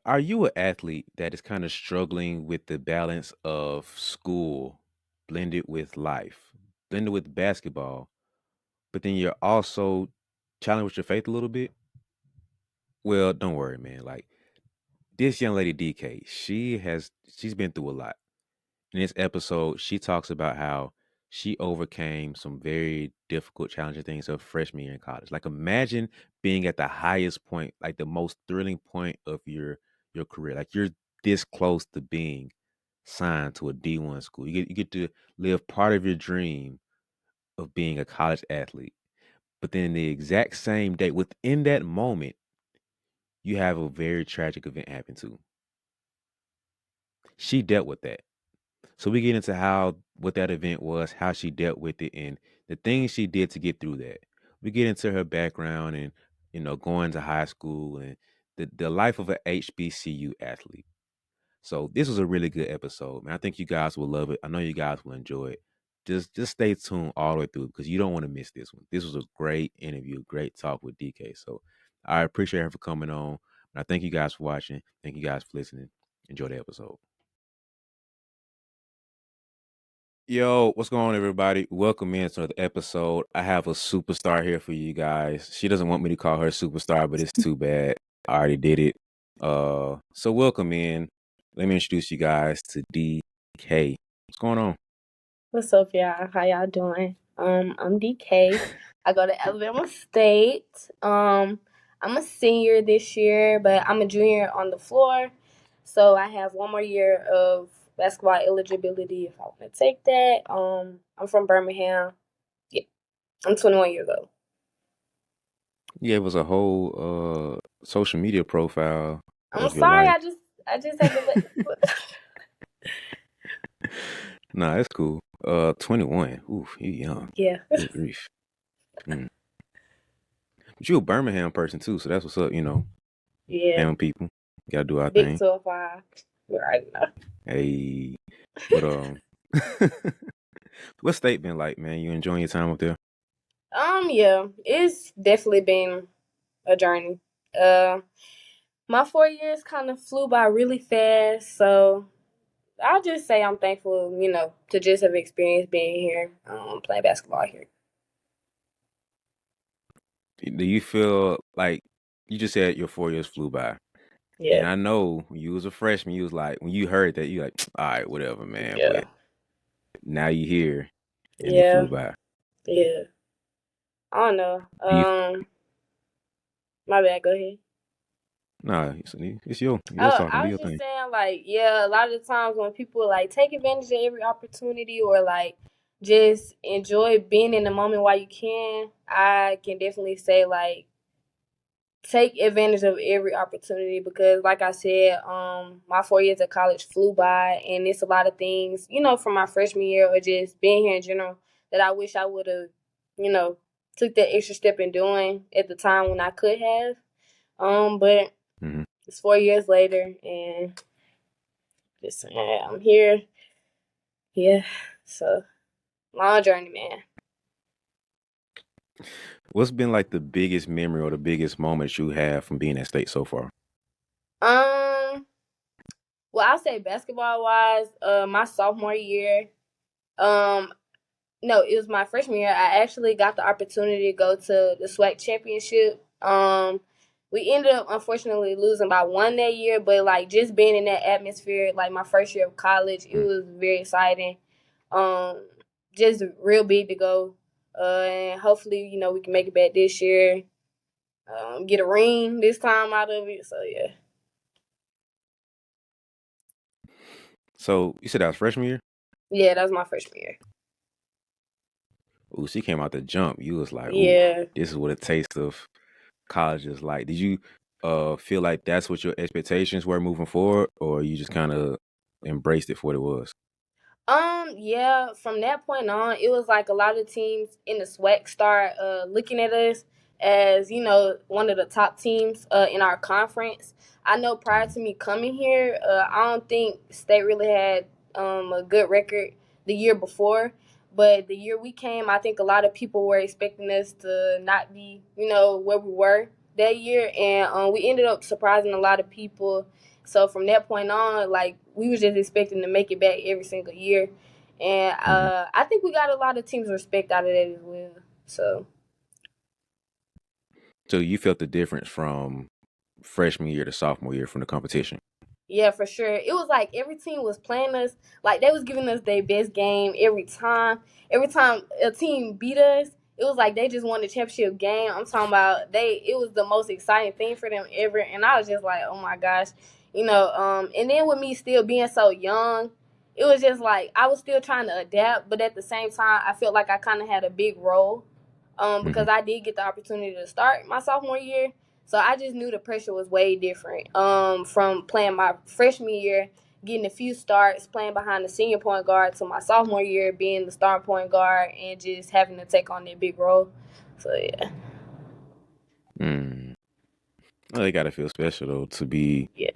Are you an athlete that is kind of struggling with the balance of school blended with life, blended with basketball, but then you're also challenged with your faith a little bit? Well, don't worry, man. Like this young lady DK, she's been through a lot. In this episode, she talks about how she overcame some very difficult, challenging things her freshman year in college. Like imagine being at the highest point, like the most thrilling point of your career. Like you're this close to being signed to a D1 school. You get to live part of your dream of being a college athlete. But then the exact same day, within that moment, you have a very tragic event happen too. She dealt with that. So we get into how what that event was, how she dealt with it, and the things she did to get through that. We get into her background and going to high school and the life of a HBCU athlete. So this was a really good episode, man. I think you guys will love it. I know you guys will enjoy it. Just stay tuned all the way through because you don't want to miss this one. This was a great interview, great talk with DK. So I appreciate her for coming on. And I thank you guys for watching. Thank you guys for listening. Enjoy the episode. Yo, what's going on, everybody? Welcome into the episode. I have a superstar here for you guys. She doesn't want me to call her a superstar, but it's too bad. I already did it. So welcome in. Let me introduce you guys to DK. What's going on? What's up, y'all? How y'all doing? I'm DK. I go to Alabama State. I'm a senior this year, but I'm a junior on the floor. So I have one more year of basketball eligibility if I want to take that. I'm from Birmingham. Yeah, I'm 21 years old. Yeah, it was a whole social media profile I'm of your sorry, life. I just had to let. Nah, it's cool. 21. Oof, you young. Yeah, Good grief. Mm. But you a Birmingham person too, so that's what's up. yeah. Ham people, gotta do our Big thing. 12-5. Right now. Hey, but what state been like, man? You enjoying your time up there? Yeah, it's definitely been a journey. Uh, my 4 years kind of flew by really fast, so I'll just say I'm thankful, to just have experienced being here, playing basketball here. Do you feel like you just said your 4 years flew by? And Yeah, I know when you was a freshman, you was like, when you heard that, you like, all right, whatever, man. yeah, But now you here and it flew yeah, by. yeah. I don't know. Do you, My bad. Go ahead. nah, it's yours Oh, talking. I Do was your just thing. saying, like, yeah, a lot of the times when people like take advantage of every opportunity or like just enjoy being in the moment while you can, I can definitely say like take advantage of every opportunity because like I said, my 4 years of college flew by and it's a lot of things, from my freshman year or just being here in general that I wish I would have, you know, took that extra step in doing at the time when I could have. But Hmm. it's 4 years later and just I'm here. Yeah. So long journey, man. What's been like the biggest memory or the biggest moment you have from being at state so far? Um well I'll say basketball wise, my sophomore year, um no, it was my freshman year. I actually got the opportunity to go to the SWAC championship. We ended up unfortunately losing by one that year, but like just being in that atmosphere, like my first year of college, it Mm. was very exciting. Um, just real big to go. And hopefully, we can make it back this year. Get a ring this time out of it. So yeah, So you said that was freshman year? yeah, that was my freshman year. Ooh, she came out the jump. You was like, ooh, Yeah. this is what a taste of college is like. Did you feel like that's what your expectations were moving forward, or you just kind of embraced it for what it was? Yeah, from that point on, it was like a lot of teams in the SWAC start looking at us as, one of the top teams in our conference. I know prior to me coming here, I don't think State really had a good record the year before. But the year we came, I think a lot of people were expecting us to not be, where we were. that year, and we ended up surprising a lot of people. So from that point on, like we was just expecting to make it back every single year, and Mhm. I think we got a lot of teams respect out of that as well. So So you felt the difference from freshman year to sophomore year from the competition? yeah, for sure. It was like every team was playing us, like they was giving us their best game every time. Every time a team beat us, it was like they just won the championship game. I'm talking about they. It was the most exciting thing for them ever, and I was just like, oh my gosh, you know. And then with me still being so young, it was just like I was still trying to adapt, but at the same time, I felt like I kind of had a big role, Mhm. because I did get the opportunity to start my sophomore year. So I just knew the pressure was way different. From playing my freshman year, getting a few starts, playing behind the senior point guard, to my sophomore year being the starting point guard and just having to take on that big role. So yeah, Mm. Well, they gotta feel special though to be yeah.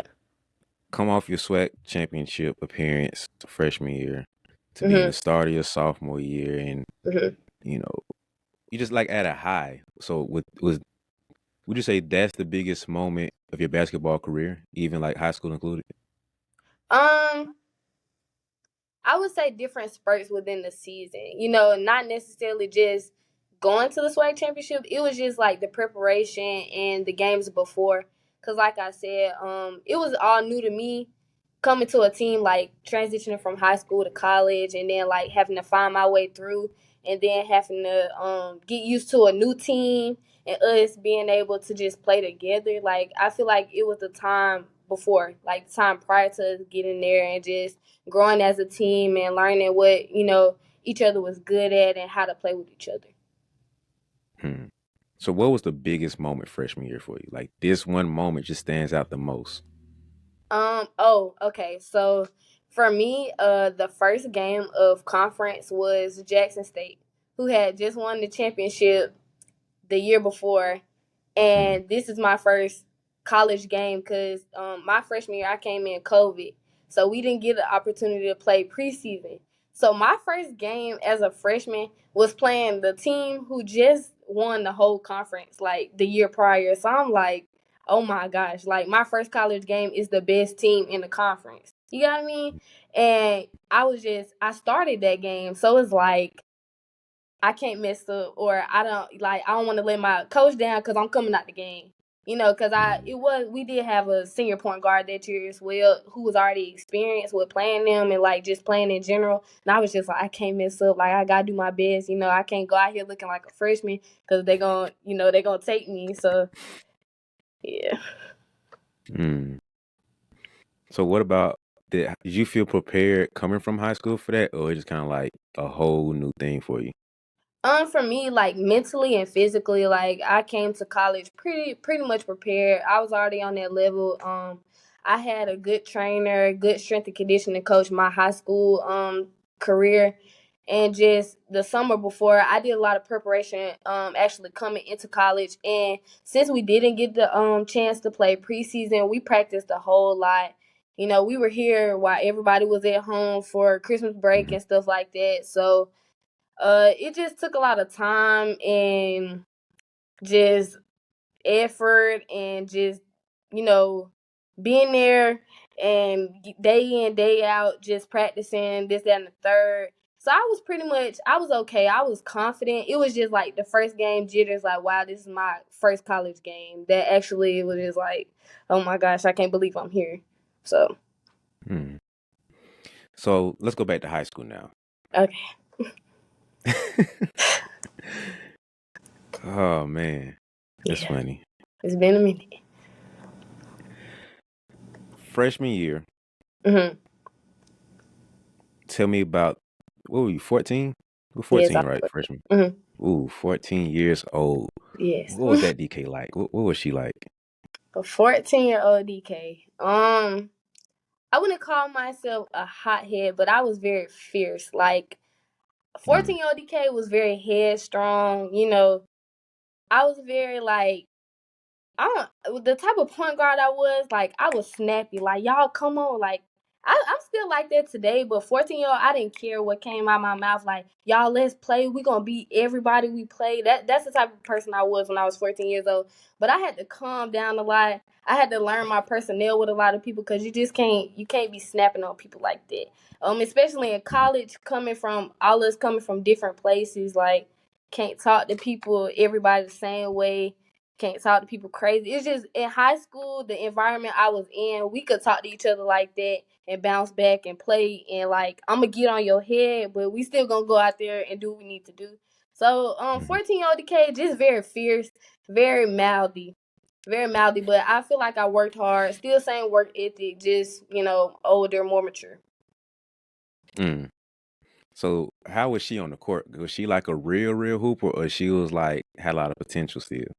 come off your SWAC championship appearance freshman year to be in the Mhm. start of your sophomore year, and Mhm. you know you just like at a high. So would you say that's the biggest moment of your basketball career, even like high school included? Um, I would say different spurts within the season. Not necessarily just going to the SWAC championship. It was just like the preparation and the games before. Cause like I said, it was all new to me coming to a team, like transitioning from high school to college, and then like having to find my way through, and then having to get used to a new team and us being able to just play together. Like I feel like it was the time before, like the time prior to us getting there, and just growing as a team and learning what each other was good at and how to play with each other. Hmm. So what was the biggest moment freshman year for you? Like this one moment just stands out the most. Oh, okay. So for me, the first game of conference was Jackson State, who had just won the championship the year before, Mhm. and this is my first college game because my freshman year I came in COVID, so we didn't get the opportunity to play preseason. So my first game as a freshman was playing the team who just won the whole conference like the year prior. So I'm like, oh my gosh, like my first college game is the best team in the conference. You got what I mean? And I started that game, so it's like I can't mess up, or I don't want to let my coach down because I'm coming out the game. Because Mhm. we did have a senior point guard that year as well who was already experienced with playing them and like just playing in general. And I was just like, I can't mess up. Like I gotta do my best. I can't go out here looking like a freshman because they gonna take me. So yeah. Mm. So what about did you feel prepared coming from high school for that, or it just kind of like a whole new thing for you? For me, like mentally and physically, like I came to college pretty much prepared. I was already on that level. I had a good trainer, good strength and conditioning coach my high school career, and just the summer before, I did a lot of preparation. Actually coming into college, and since we didn't get the chance to play preseason, we practiced a whole lot. We were here while everybody was at home for Christmas break Mhm. and stuff like that. So it just took a lot of time and just effort and just you know being there and day in day out just practicing this that and the third. So I was okay. I was confident. It was just like the first game jitters, like wow, this is my first college game. That actually was just like, oh my gosh, I can't believe I'm here. So Mm. So let's go back to high school now. okay. Oh man, that's Yeah, funny. it's been a minute. Freshman year, Hmm. tell me about what were you, 14? We're Yes, 14, right? Freshman. hmm. Ooh, 14 years old. Yes. What was that DK like? What was she like? A 14-year-old DK. I wouldn't call myself a hothead, but I was very fierce. Like Mm, 14-year-old DK was very headstrong. I was very like I don't the type of point guard I was. Like I was snappy. Like y'all come on. Like I'm still like that today, but 14-year-old, I didn't care what came out my mouth. Like, y'all, let's play. We gonna beat everybody we play. That's the type of person I was when I was 14 years old. But I had to calm down a lot. I had to learn my personnel with a lot of people because you can't be snapping on people like that. Especially in college, coming from all us coming from different places, like can't talk to people everybody the same way. Can't talk to people crazy. It's just in high school, the environment I was in, we could talk to each other like that and bounce back and play, and like I'm gonna get on your head, but we still gonna go out there and do what we need to do. So 14-year-old DK just very fierce, very mouthy. Very mouthy, but I feel like I worked hard. Still same work ethic, just older, more mature. Mm. So how was she on the court? Was she like a real hooper, or she was like had a lot of potential still?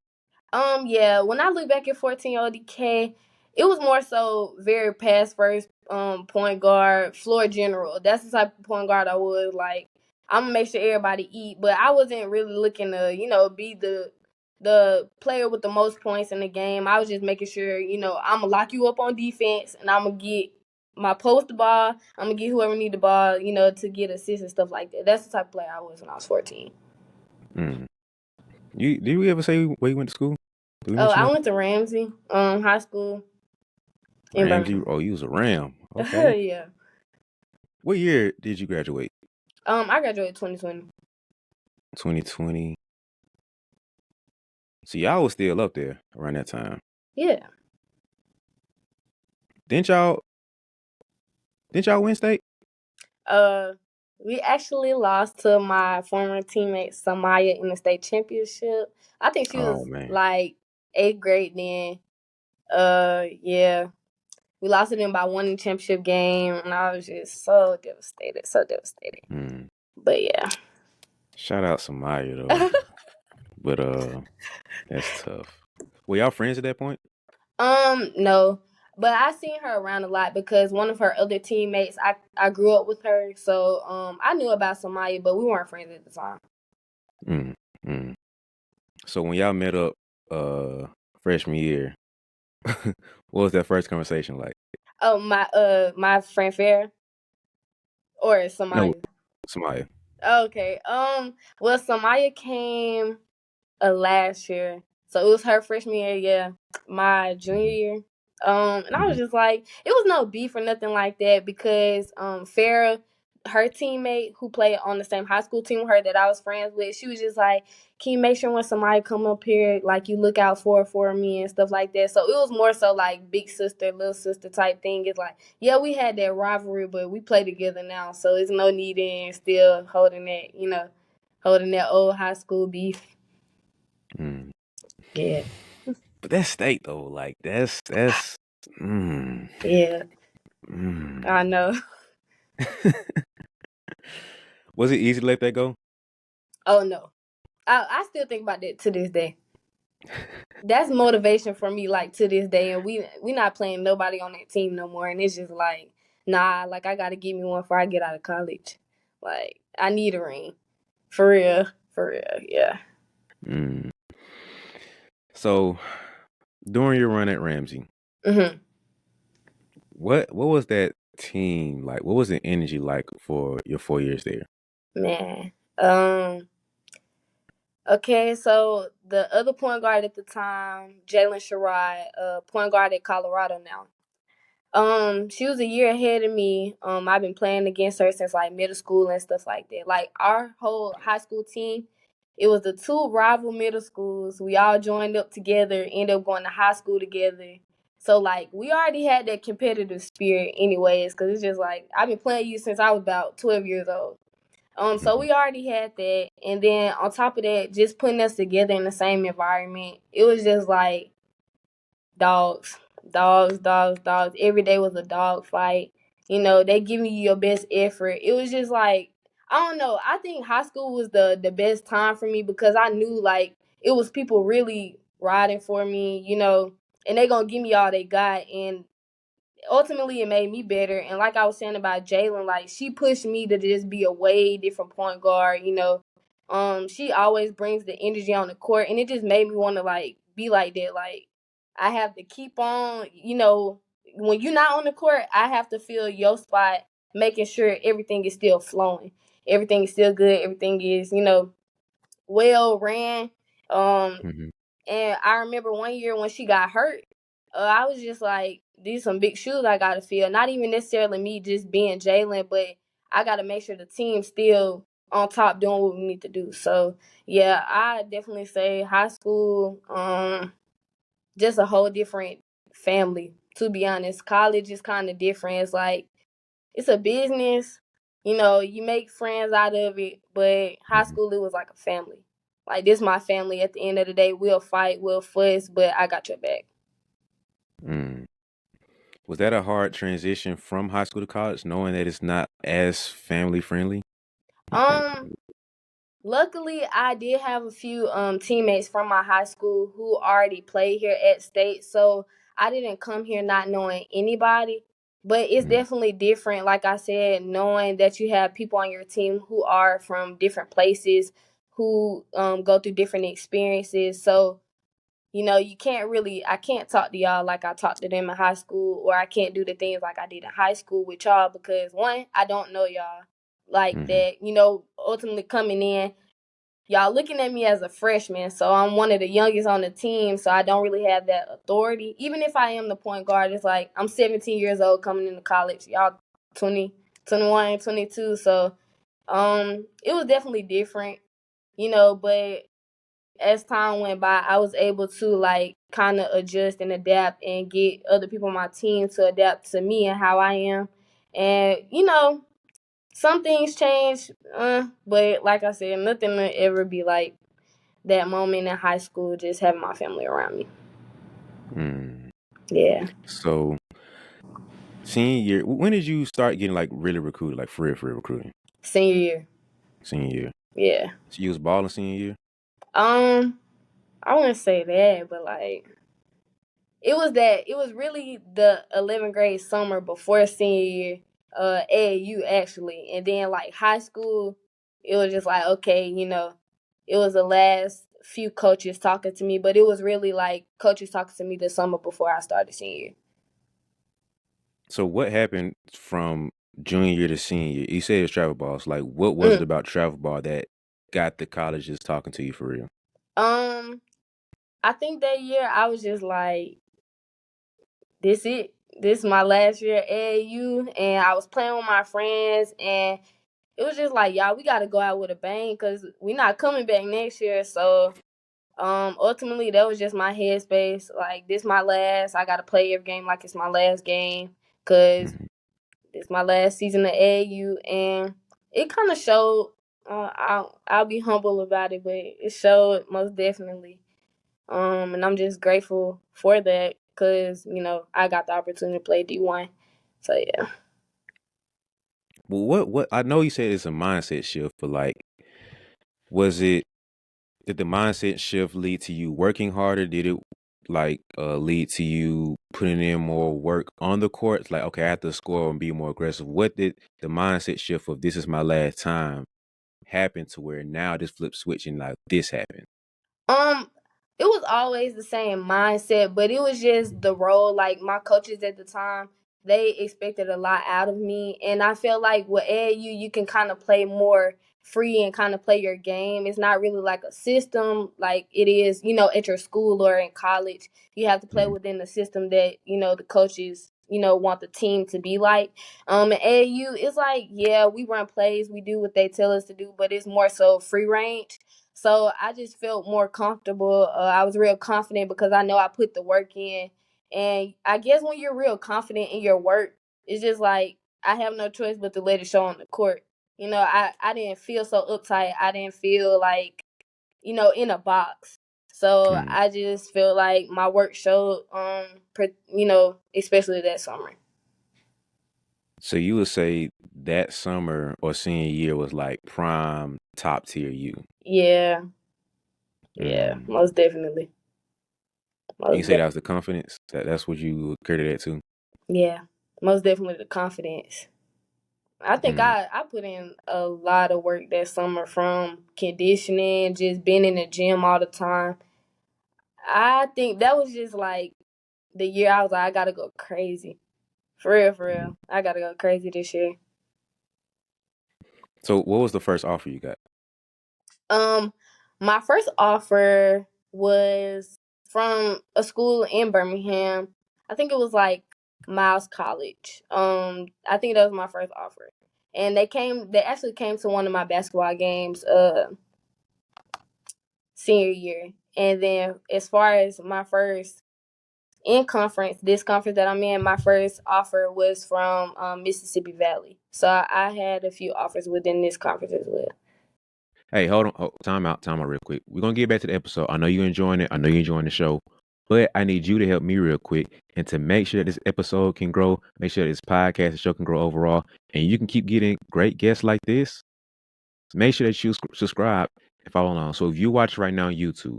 Yeah, when I look back at 14-year-old DK, it was more so very pass first, point guard, floor general. That's the type of point guard I was. Like, I'm gonna make sure everybody eat, but I wasn't really looking to, be the player with the most points in the game. I was just making sure, I'm gonna lock you up on defense, and I'm gonna get my post the ball. I'm gonna get whoever need the ball, to get assists and stuff like that. That's the type of player I was when I was 14. Mm. You did we ever say where you went to school? Did we Oh, mention I that? went to Ramsey, high school in Ramsey. Birmingham. Oh, you was a Ram. Okay. Yeah. What year did you graduate? I graduated 2020. 2020. So y'all was still up there around that time. Yeah. Didn't y'all didn't y'all win state? Uh, we actually lost to my former teammate Samaya in the state championship. I think she Oh was man. like eighth grade then. Yeah. We lost to them by one in the championship game, and I was just so devastated, so devastated. Mm. But yeah. Shout out Samaya though. But that's tough. Were y'all friends at that point? No. But I seen her around a lot because one of her other teammates, I grew up with her, so I knew about Samaya, but we weren't friends at the time. Mm. Mm. So when y'all met up freshman year, what was that first conversation like? Oh, my friend Fair or No, Samaya. Samaya. Okay. Well, Samaya came last year, so it was her freshman year. Yeah, my junior Mhm. year. And I was Mhm. just like, it was no beef or nothing like that because Farah, her teammate who played on the same high school team with her that I was friends with, she was just like, can you make sure when somebody come up here, like you look out for me and stuff like that. So it was more so like big sister, little sister type thing. It's like, yeah, we had that rivalry, but we play together now, so it's no need in still holding that old high school beef. Mm. Yeah, But that's state though. Like that's mm, yeah, I mm. know. Was it easy to let that go? Oh no, I still think about that to this day. That's motivation for me, like to this day, and we not playing nobody on that team no more, and it's just like, nah, like I gotta get me one before I get out of college. Like I need a ring, for real, yeah. Mm. So during your run at Ramsey, Mhm, what was that team like? What was the energy like for your 4 years there? man. Okay, so the other point guard at the time, Jalen Sherrod, point guard at Colorado now. She was a year ahead of me. I've been playing against her since like middle school and stuff like that. Like our whole high school team, it was the two rival middle schools. We all joined up together, ended up going to high school together. So like we already had that competitive spirit anyways, because it's just like I've been playing you since I was about 12 years old. So Mhm. we already had that, and then on top of that, just putting us together in the same environment, it was just like dogs, dogs. Every day was a dog fight. They giving you your best effort. It was just like I don't know. I think high school was the best time for me because I knew like it was people really riding for me, and they gonna give me all they got, and ultimately it made me better. And like I was saying about Jalen, like she pushed me to just be a way different point guard. She always brings the energy on the court, and it just made me want to like be like that. Like I have to keep on, when you're not on the court, I have to fill your spot, making sure everything is still flowing, everything is still good, everything is well ran. Um, Hmm. and I remember one year when she got hurt, I was just like, these some big shoes I gotta fill. Not even necessarily me just being Jalen, but I gotta make sure the team's still on top doing what we need to do. So yeah, I definitely say high school, just a whole different family. To be honest, college is kind of different. It's like it's a business. You make friends out of it, but high Hmm. school it was like a family. Like this, my family. At the end of the day, we'll fight, we'll fuss, but I got your back. Mm. Was that a hard transition from high school to college, knowing that it's not as family friendly? You think? Um, Luckily, I did have a few teammates from my high school who already played here at state, so I didn't come here not knowing anybody. But it's Mm. definitely different, like I said, knowing that you have people on your team who are from different places, who go through different experiences. So you can't really, I can't talk to y'all like I talked to them in high school, or I can't do the things like I did in high school with y'all because one, I don't know y'all like Hmm. that. Ultimately coming in, y'all looking at me as a freshman, so I'm one of the youngest on the team, so I don't really have that authority. Even if I am the point guard, it's like I'm 17 years old coming into college. Y'all 20, 21, 22. So it was definitely different, but as time went by, I was able to like kind of adjust and adapt and get other people on my team to adapt to me and how I am. And some things change, but like I said, nothing will ever be like that moment in high school, just having my family around me. Mm. Yeah, So senior year, when did you start getting like really recruited, like for real recruiting? senior year. Senior year. Yeah. So you was balling senior year. Um, I wouldn't say that, but like it was really the 11th grade summer before senior year, AAU actually, and then like high school, it was just like okay, it was the last few coaches talking to me, but it was really like coaches talking to me the summer before I started senior year. So what happened from junior year to senior year? You said it's travel balls. Like, what was it Mm. about travel ball that got the colleges talking to you for real? Um, I think that year I was just like, this it. This is my last year at AAU, and I was playing with my friends, and it was just like, y'all, we got to go out with a bang because we not coming back next year. So, ultimately, that was just my headspace. Like, this my last. I got to play every game like it's my last game because Mhm. it's my last season at AAU, and it kind of showed. I'll be humble about it, but it showed most definitely. And I'm just grateful for that because I got the opportunity to play D1. So yeah. Well, what I know you said it's a mindset shift, but like, was it did the mindset shift lead to you working harder? Did it like lead to you putting in more work on the court? Like, okay, I have to score and be more aggressive. What did the mindset shift of this is my last time happen to where now this flip switch and like this happened? Um, it was always the same mindset, but it was just the role. Like my coaches at the time, they expected a lot out of me, and I feel like with AAU, you can kind of play more free and kind of play your game. It's not really like a system like it is, at your school or in college. You have to play Mhm. within the system that the coaches want the team to be like. At AAU, it's like yeah, we run plays, we do what they tell us to do, but it's more so free range. So I just felt more comfortable. I was real confident because I know I put the work in. And I guess when you're real confident in your work, it's just like I have no choice but to let it show on the court. I didn't feel so uptight. I didn't feel like, in a box. So Mm. I just feel like my work showed, especially that summer. So you would say that summer or senior year was like prime top tier you. Yeah, yeah, Mm. most definitely. And you Most say that definitely. was the confidence that's what you would credit that to. Yeah, most definitely the confidence. I think Mm. I put in a lot of work that summer from conditioning, just being in the gym all the time. I think that was just like the year I was like, I gotta go crazy. For real, for Mm. real. I gotta go crazy this year. So, what was the first offer you got? Um, my first offer was from a school in Birmingham. I think it was like Miles College. I think that was my first offer. And they actually came to one of my basketball games senior year. And then as far as my first in conference, this conference that I'm in, my first offer was from Mississippi Valley. So I had a few offers within this conference as well. Hey, hold on. Time out real quick. We're going to get back to the episode. I know you're enjoying it. I know you're enjoying the show. But I need you to help me real quick and to make sure this episode can grow, make sure this podcast and show can grow overall, and you can keep getting great guests like this. Make sure that you subscribe and follow along. So if you watch right now on YouTube,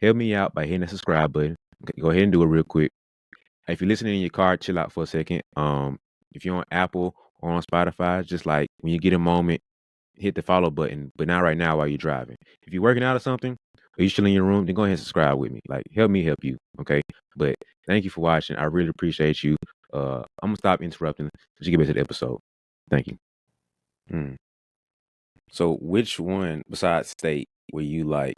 help me out by hitting the subscribe button. Go ahead and do it real quick. If you're listening in your car, chill out for a second. If you're on Apple or on Spotify, just like when you get a moment, hit the follow button, but not right now while you're driving. If you're working out or something, or you chilling in your room, then go ahead and subscribe with me. Like, help me help you, okay? But thank you for watching. I really appreciate you. I'm gonna stop interrupting. Let's get back to the episode. Thank you. Mm. So, which one besides state were you like?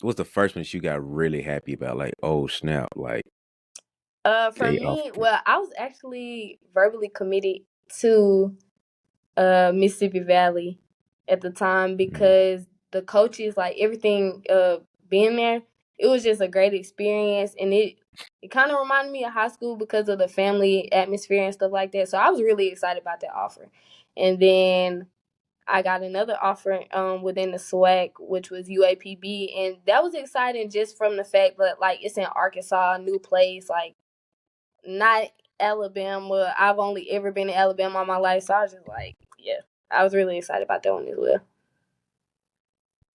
What was the first one that you got really happy about? Like, oh snap! Like For they off. me, well, I was actually verbally committed to Mississippi Valley at the time Mm, because the coaches, like everything, being there, it was just a great experience, and it kind of reminded me of high school because of the family atmosphere and stuff like that. So I was really excited about that offer, and then I got another offer within the SWAC, which was UAPB, and that was exciting just from the fact that like it's in Arkansas, a new place, like not Alabama. I've only ever been to Alabama all my life, so I was just like, yeah, I was really excited about that one as well.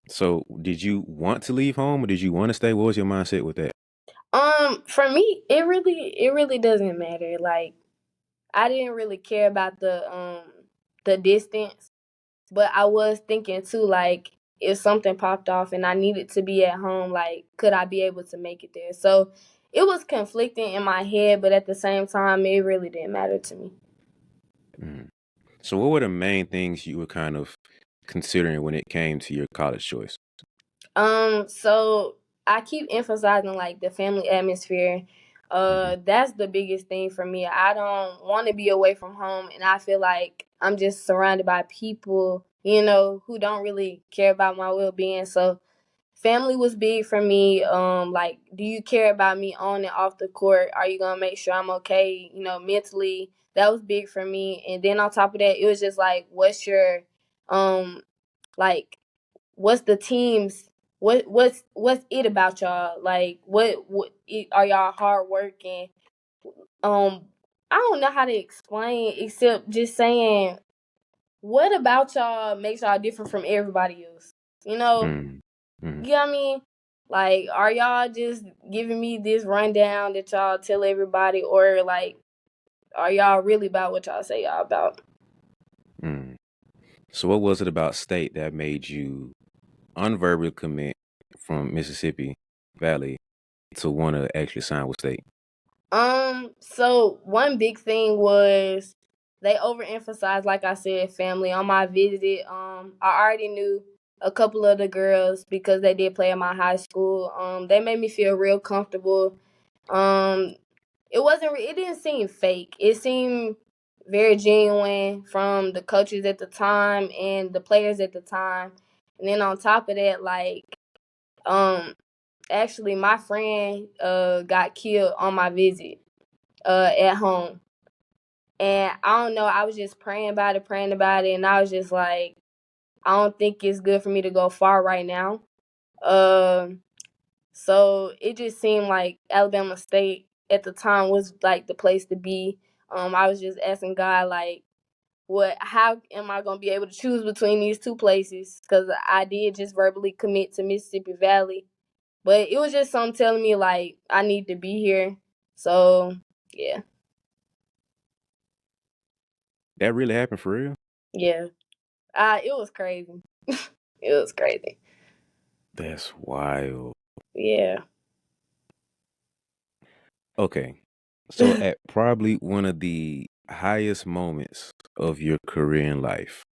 So, did you want to leave home or did you want to stay? What was your mindset with that? For me, it really doesn't matter. Like I didn't really care about the distance, but I was thinking too, like if something popped off and I needed to be at home, like could I be able to make it there? So it was conflicting in my head, but at the same time, it really didn't matter to me. Mm. So, what were the main things you were kind of considering when it came to your college choice? So I keep emphasizing like the family atmosphere. Hmm. That's the biggest thing for me. I don't want to be away from home, and I feel like I'm just surrounded by people, who don't really care about my well being. So family was big for me. Like, do you care about me on and off the court? Are you gonna make sure I'm okay? Mentally. That was big for me. And then on top of that, it was just like, what's your like what's the team's what's it about y'all, like are y'all hard working? I don't know how to explain except just saying what about y'all makes y'all different from everybody else, you know Mm. Hmm. you know what I mean? Like, are y'all just giving me this rundown that y'all tell everybody, or like are y'all really about what y'all say y'all about? Mm. So, what was it about state that made you unverbally commit from Mississippi Valley to want to actually sign with state? So one big thing was they overemphasized, like I said, family. On my visit, I already knew a couple of the girls because they did play at my high school. They made me feel real comfortable. Um, it didn't seem fake. It seemed very genuine from the coaches at the time and the players at the time. And then on top of that, like, um, actually my friend got killed on my visit at home. And I don't know, I was just praying about it, and I was just like, I don't think it's good for me to go far right now. Um, so it just seemed like Alabama State at the time was like the place to be. I was just asking God, like, how am I gonna be able to choose between these two places? Because I did just verbally commit to Mississippi Valley, but it was just something telling me like I need to be here. So yeah, That really happened for real? yeah. It was crazy. It was crazy. That's wild. Yeah. Okay. So, at probably one of the highest moments of your career in life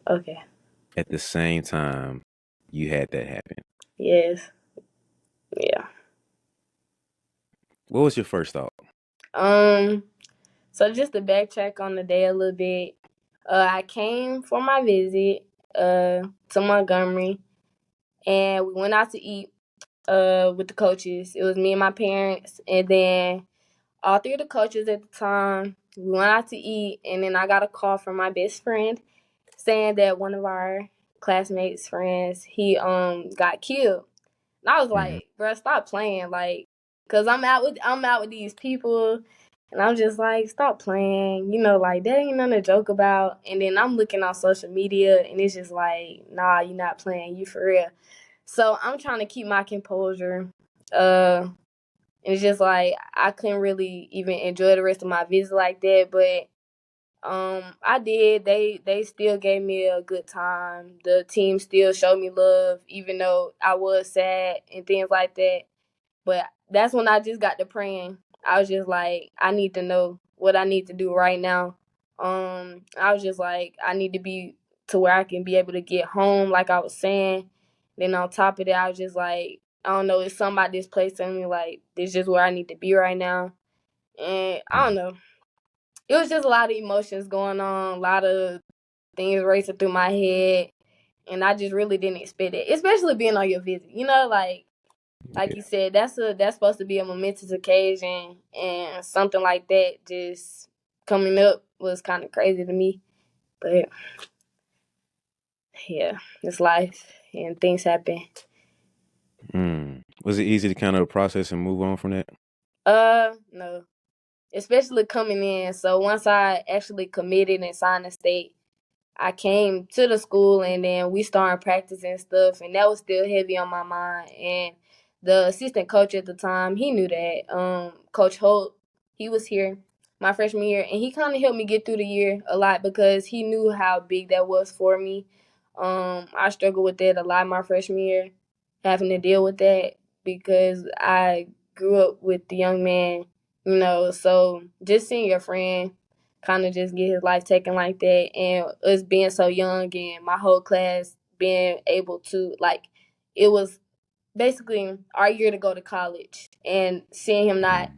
Okay. at the same time you had that happen? Yes. Yeah. What was your first thought? Um. So just to backtrack on the day a little bit, I came for my visit to Montgomery, and we went out to eat with the coaches. It was me and my parents, and then all three of the coaches at the time. We went out to eat, and then I got a call from my best friend saying that one of our classmates' friends got killed. And I was Mhm. like, "Bro, stop playing!" Like, cause I'm out with these people, and I'm just like, "Stop playing!" Like that ain't nothing to joke about. And then I'm looking on social media, and it's just like, "Nah, you not playing. You for real." So I'm trying to keep my composure. And it's just like I couldn't really even enjoy the rest of my visit like that, but I did. They still gave me a good time. The team still showed me love, even though I was sad and things like that. But that's when I just got to praying. I was just like, I need to know what I need to do right now. I was just like, I need to be to where I can be able to get home, like I was saying. Then on top of that, I was just like, I don't know, it's something about this place telling me like this is just where I need to be right now. And I don't Mm. know. It was just a lot of emotions going on, a lot of things racing through my head, and I just really didn't expect it, especially being on your visit. Like Yeah. you said, that's supposed to be a momentous occasion, and something like that just coming up was kind of crazy to me. But yeah, it's life, and things happen. Was it easy to kind of process and move on from that? No, especially coming in. So once I actually committed and signed the state, I came to the school, and then we started practicing stuff, and that was still heavy on my mind. And the assistant coach at the time, he knew that. Coach Holt, he was here my freshman year, and he kind of helped me get through the year a lot because he knew how big that was for me. I struggled with that a lot my freshman year, having to deal with that because I grew up with the young man, So just seeing your friend kind of just get his life taken like that, and us being so young, and my whole class being able to like, it was basically our year to go to college, and seeing him not Mm.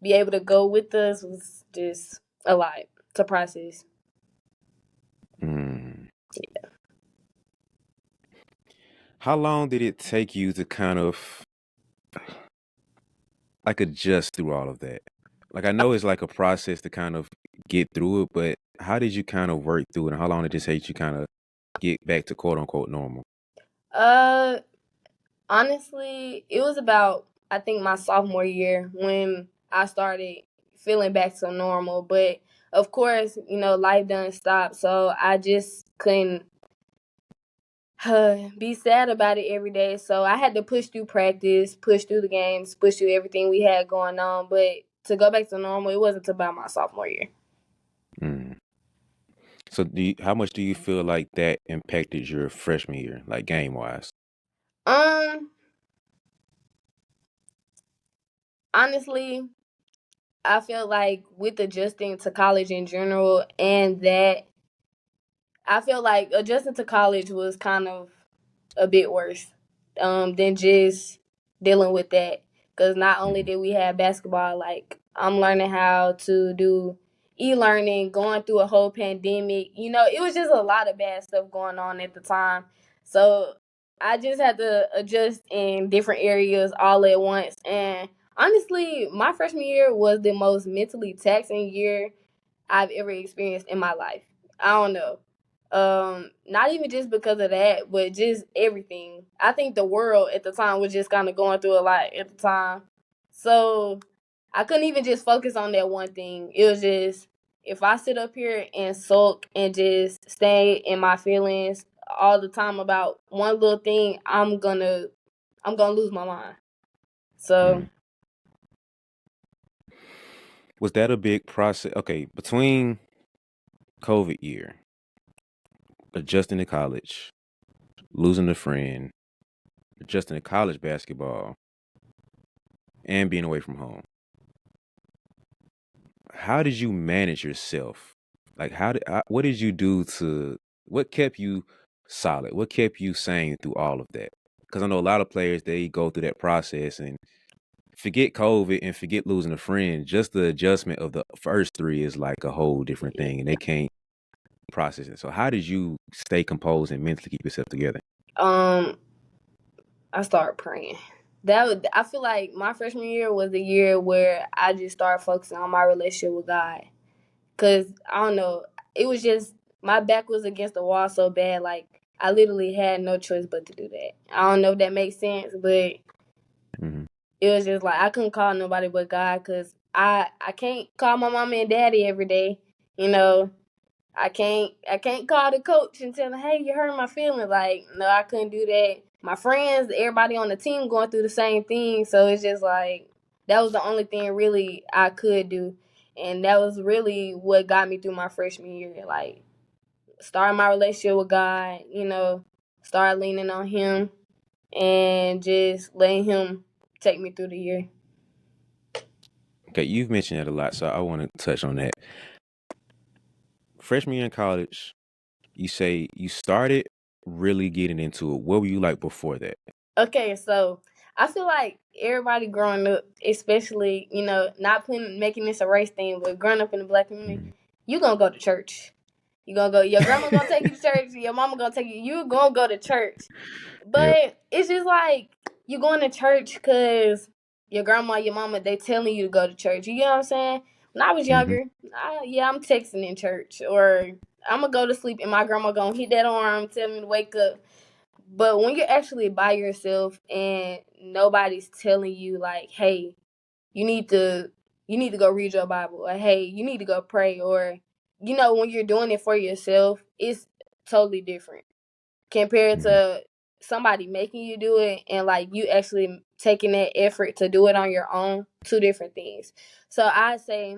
be able to go with us was just a lot to process. Mm. How long did it take you to kind of like adjust through all of that? Like I know it's like a process to kind of get through it, but how did you kind of work through it, and how long did it take you kind of get back to quote unquote normal? uh Honestly, it was about, I think, my sophomore year when I started feeling back to normal. But of course, life doesn't stop, so I just couldn't be sad about it every day. So I had to push through practice, push through the games, push through everything we had going on. But to go back to normal, it wasn't about my sophomore year. Mm. So how much do you feel like that impacted your freshman year, like game wise? Um, Honestly, I feel like with adjusting to college in general, and that I feel like adjusting to college was kind of a bit worse than just dealing with that. Because not only Mhm. did we have basketball, like I'm learning how to do e-learning, going through a whole pandemic. It was just a lot of bad stuff going on at the time. So I just had to adjust in different areas all at once. And honestly, my freshman year was the most mentally taxing year I've ever experienced in my life. I don't know. Not even just because of that, but just everything. I think the world at the time was just kind of going through a lot at the time. So I couldn't even just focus on that one thing. It was just, if I sit up here and sulk and just stay in my feelings all the time about one little thing, I'm gonna lose my mind. So Mm. Was that a big process? Okay, between COVID year, adjusting to college, losing a friend, adjusting to college basketball, and being away from home. how did you manage yourself? Like, what did you do what kept you solid? What kept you sane through all of that? Because I know a lot of players, they go through that process and forget COVID and forget losing a friend. Just the adjustment of the first three is like a whole different thing, and they can't process it. So, how did you stay composed and mentally keep yourself together? Um, I started praying. I feel like my freshman year was the year where I just started focusing on my relationship with God. Cause I don't know, it was just my back was against the wall so bad, like I literally had no choice but to do that. I don't know if that makes sense, but Hmm. it was just like I couldn't call nobody but God, cause I can't call my mama and daddy every day. You know, I can't call the coach and tell him, hey, you hurt my feelings. Like, no, I couldn't do that. My friends, everybody on the team going through the same thing. So it's just like that was the only thing really I could do. And that was really what got me through my freshman year. Like starting my relationship with God, start leaning on him and just letting him take me through the year. Okay, you've mentioned that a lot, so I want to touch on that. Freshman year in college, you say you started really getting into it. What were you like before that? Okay, so I feel like everybody growing up, especially, making this a race thing, but growing up in the black community, Mhm. you gonna go to church. You gonna go, your grandma gonna take you to church, your mama gonna take you gonna go to church. Yep. But it's just like you going to church because your grandma, your mama, they telling you to go to church. You know what I'm saying? When I was Hmm. younger, I'm texting in church, or I'm gonna go to sleep and my grandma gonna hit that alarm, tell me to wake up. But when you're actually by yourself and nobody's telling you like, hey, you need to you need to go read your Bible, or hey, you need to go pray, or when you're doing it for yourself, it's totally different compared Hmm. to somebody making you do it and like you actually taking that effort to do it on your own. Two different things. So I say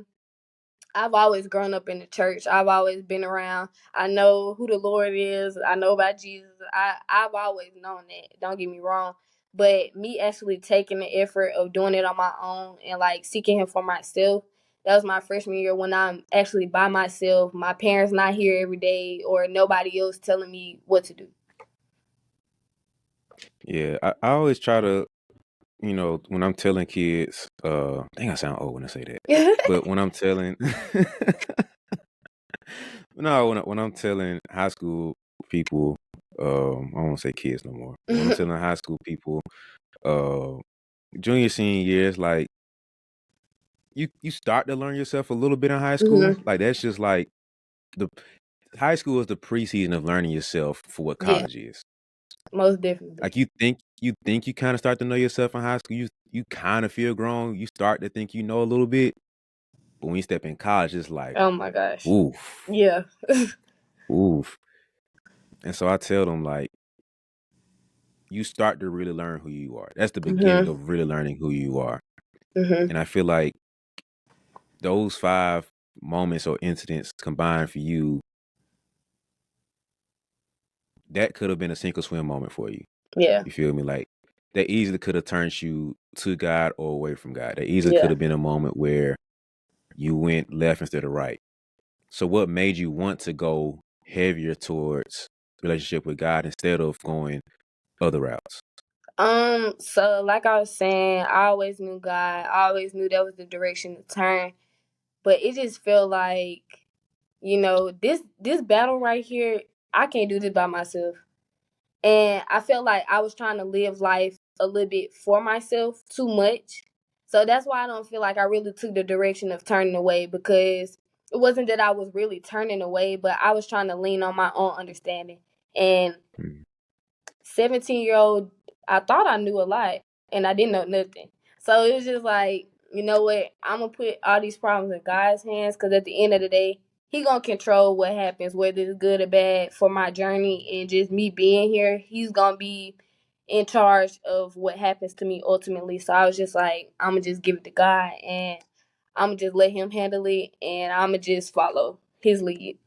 I've always grown up in the church. I've always been around. I know who the Lord is. I know about Jesus. I've always known that. Don't get me wrong. But me actually taking the effort of doing it on my own and like seeking him for myself, that was my freshman year when I'm actually by myself. My parents not here every day or nobody else telling me what to do. Yeah, I always try to, when I'm telling kids, I think I sound old when I say that, but when I'm telling, no, when I'm telling high school people, I won't say kids no more, but when I'm telling high school people, uh, junior, senior years, like you start to learn yourself a little bit in high school. Hmm. Like that's just like the high school is the preseason of learning yourself for what Yeah, college is. most definitely. Like you think you kind of start to know yourself in high school. You kind of feel grown. You start to think you know a little bit, but when you step in college, it's like, Oh my gosh. oof, Yeah. oof. And so I tell them like, you start to really learn who you are. That's the beginning Mhm. of really learning who you are. Mhm. And I feel like those 5 moments or incidents combined for you, that could have been a sink or swim moment for you. Yeah. You feel me? Like that easily could have turned you to God or away from God. That easily could Yeah. have been a moment where you went left instead of right. So what made you want to go heavier towards relationship with God instead of going other routes? So like I was saying, I always knew God. I always knew that was the direction to turn. But it just felt like, this battle right here, I can't do this by myself. And I felt like I was trying to live life a little bit for myself too much. So that's why I don't feel like I really took the direction of turning away, because it wasn't that I was really turning away, but I was trying to lean on my own understanding. And Mm. 17-year-old, I thought I knew a lot and I didn't know nothing. So it was just like, you know what? I'm going to put all these problems in God's hands, because at the end of the day, He going to control what happens, whether it's good or bad for my journey and just me being here. He's going to be in charge of what happens to me ultimately. So I was just like, I'm going to just give it to God and I'm going to just let Him handle it and I'm going to just follow His lead.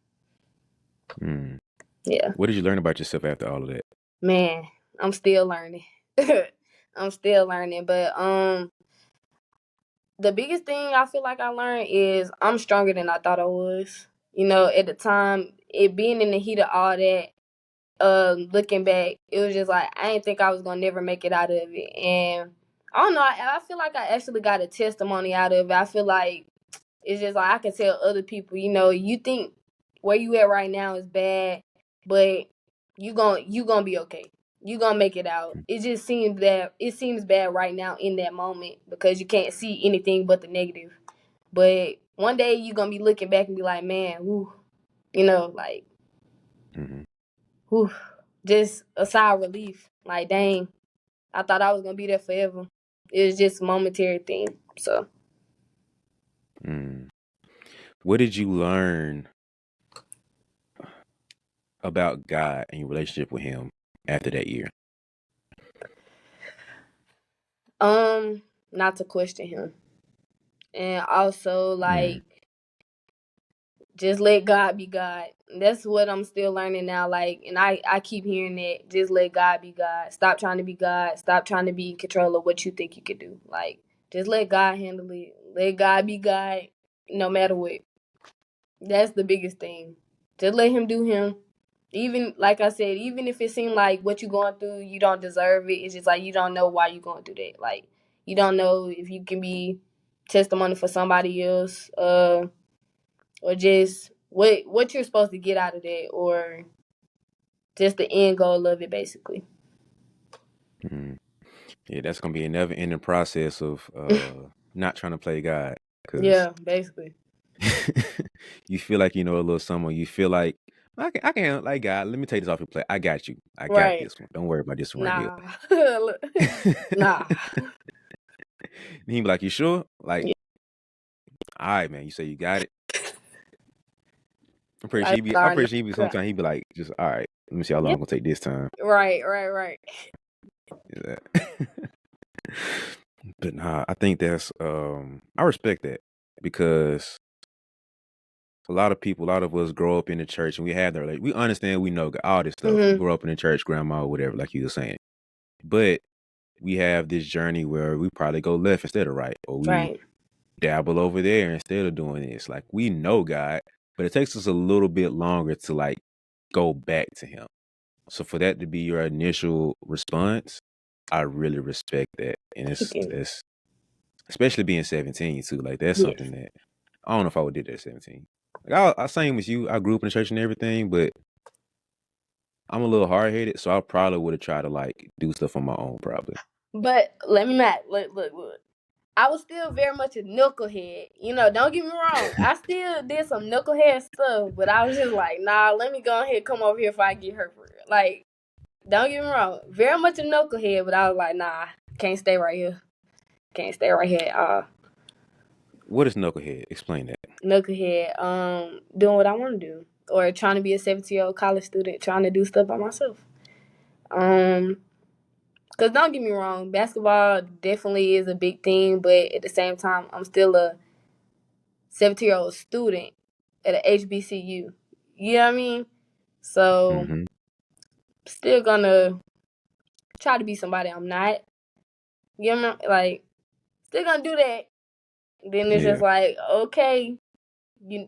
Mm. Yeah. What did you learn about yourself after all of that? Man, I'm still learning. I'm still learning, but the biggest thing I feel like I learned is I'm stronger than I thought I was. You know, at the time, it being in the heat of all that, looking back, it was just like I didn't think I was gonna never make it out of it. And I don't know, I feel like I actually got a testimony out of it. I feel like it's just like I can tell other people, you know, you think where you at right now is bad, but you gonna be okay. You gonna make it out. It just seems that it seems bad right now in that moment because you can't see anything but the negative. But one day you gonna be looking back and be like, man, whoo, you know, like, Mm-hmm. whoo, just a sigh of relief. Like, dang, I thought I was gonna be there forever. It was just a momentary thing. So, Mm. What did you learn about God and your relationship with Him after that year? um, not to question him. And also Mm. like just let God be God. That's what I'm still learning now. Like, and I keep hearing that. Just let God be God. Stop trying to be God. Stop trying to be in control of what you think you could do. Like, just let God handle it. Let God be God, no matter what. That's the biggest thing. Just let Him do Him. Even like I said, even if it seemed like what you're going through, you don't deserve it. It's just like you don't know why you're going through that. Like, you don't know if you can be testimony for somebody else. Or just what you're supposed to get out of that, or just the end goal of it, basically. Mm. Yeah, that's gonna be a never-ending process of not trying to play God because Yeah, basically. you feel like you know a little someone. You feel like I can like God. Let me take this off your plate. I got you. I got Right. this one. Don't worry about this one right here. Nah. Nah. And he be like, "You sure?" Like, Yeah. all right, man. You say you got it. I'm pretty sure I he be. I'm starting pretty to sure he be. cry. Sometimes he be like, "Just all right. Let me see how long Yeah. it's gonna take this time." Right. Yeah. But nah, I think that's I respect that because a lot of people, a lot of us grow up in the church and we have that like we understand we know all this stuff. We Mhm. grow up in the church, grandma or whatever, like you were saying. But we have this journey where we probably go left instead of right, or we Right. dabble over there instead of doing this. Like we know God, but it takes us a little bit longer to like go back to Him. So for that to be your initial response, I really respect that, and Thank you. it's especially being 17 too. Like that's Yes. something that I don't know if I would did that at 17. Like I same as you. I grew up in the church and everything, but I'm a little hard headed, so I probably would have tried to like do stuff on my own, probably. But let me not look. I was still very much a knucklehead. You know, don't get me wrong. I still did some knucklehead stuff, but I was just like, nah, let me go ahead and come over here if I get hurt for real. Like, don't get me wrong. Very much a knucklehead, but I was like, nah, can't stay right here. Can't stay right here. What is knucklehead? Explain that. Knucklehead, doing what I want to do. Or trying to be a 17-year-old college student, trying to do stuff by myself. Um, Cause don't get me wrong, basketball definitely is a big thing, but at the same time, I'm still a 17-year-old student at a HBCU. You know what I mean? So Mm-hmm. still gonna try to be somebody I'm not. You know, like still gonna do that. Then it's just Yeah. like, okay,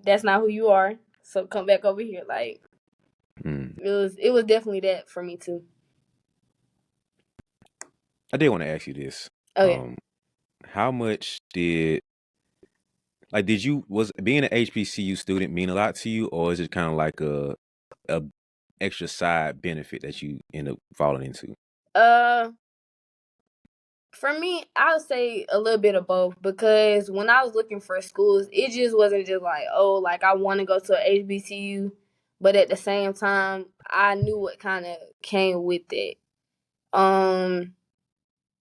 that's not who you are. So come back over here. Like Mm. it was definitely that for me too. I did want to ask you this. Okay. Um, how much did like did you was being an HBCU student mean a lot to you, or is it kind of like a extra side benefit that you end up falling into? Uh for me, I would say a little bit of both because when I was looking for schools, it just wasn't just like, oh, like I want to go to a HBCU, but at the same time, I knew what kind of came with it. Um,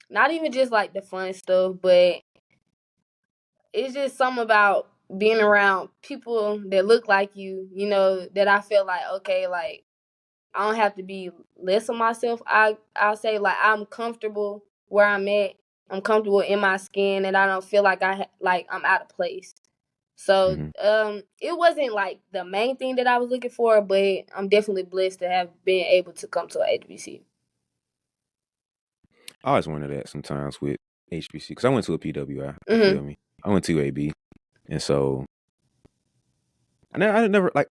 Not even just like the fun stuff, but it's just something about being around people that look like you know, that I feel like okay, like I don't have to be less of myself. I'll say like I'm comfortable where I'm at. I'm comfortable in my skin, and I don't feel like like I'm out of place. So Mm-hmm. it wasn't like the main thing that I was looking for, but I'm definitely blessed to have been able to come to a HBC. I always wonder that sometimes with HBC because I went to a PWI. You feel Mhm. me? I went to AB, and so I never like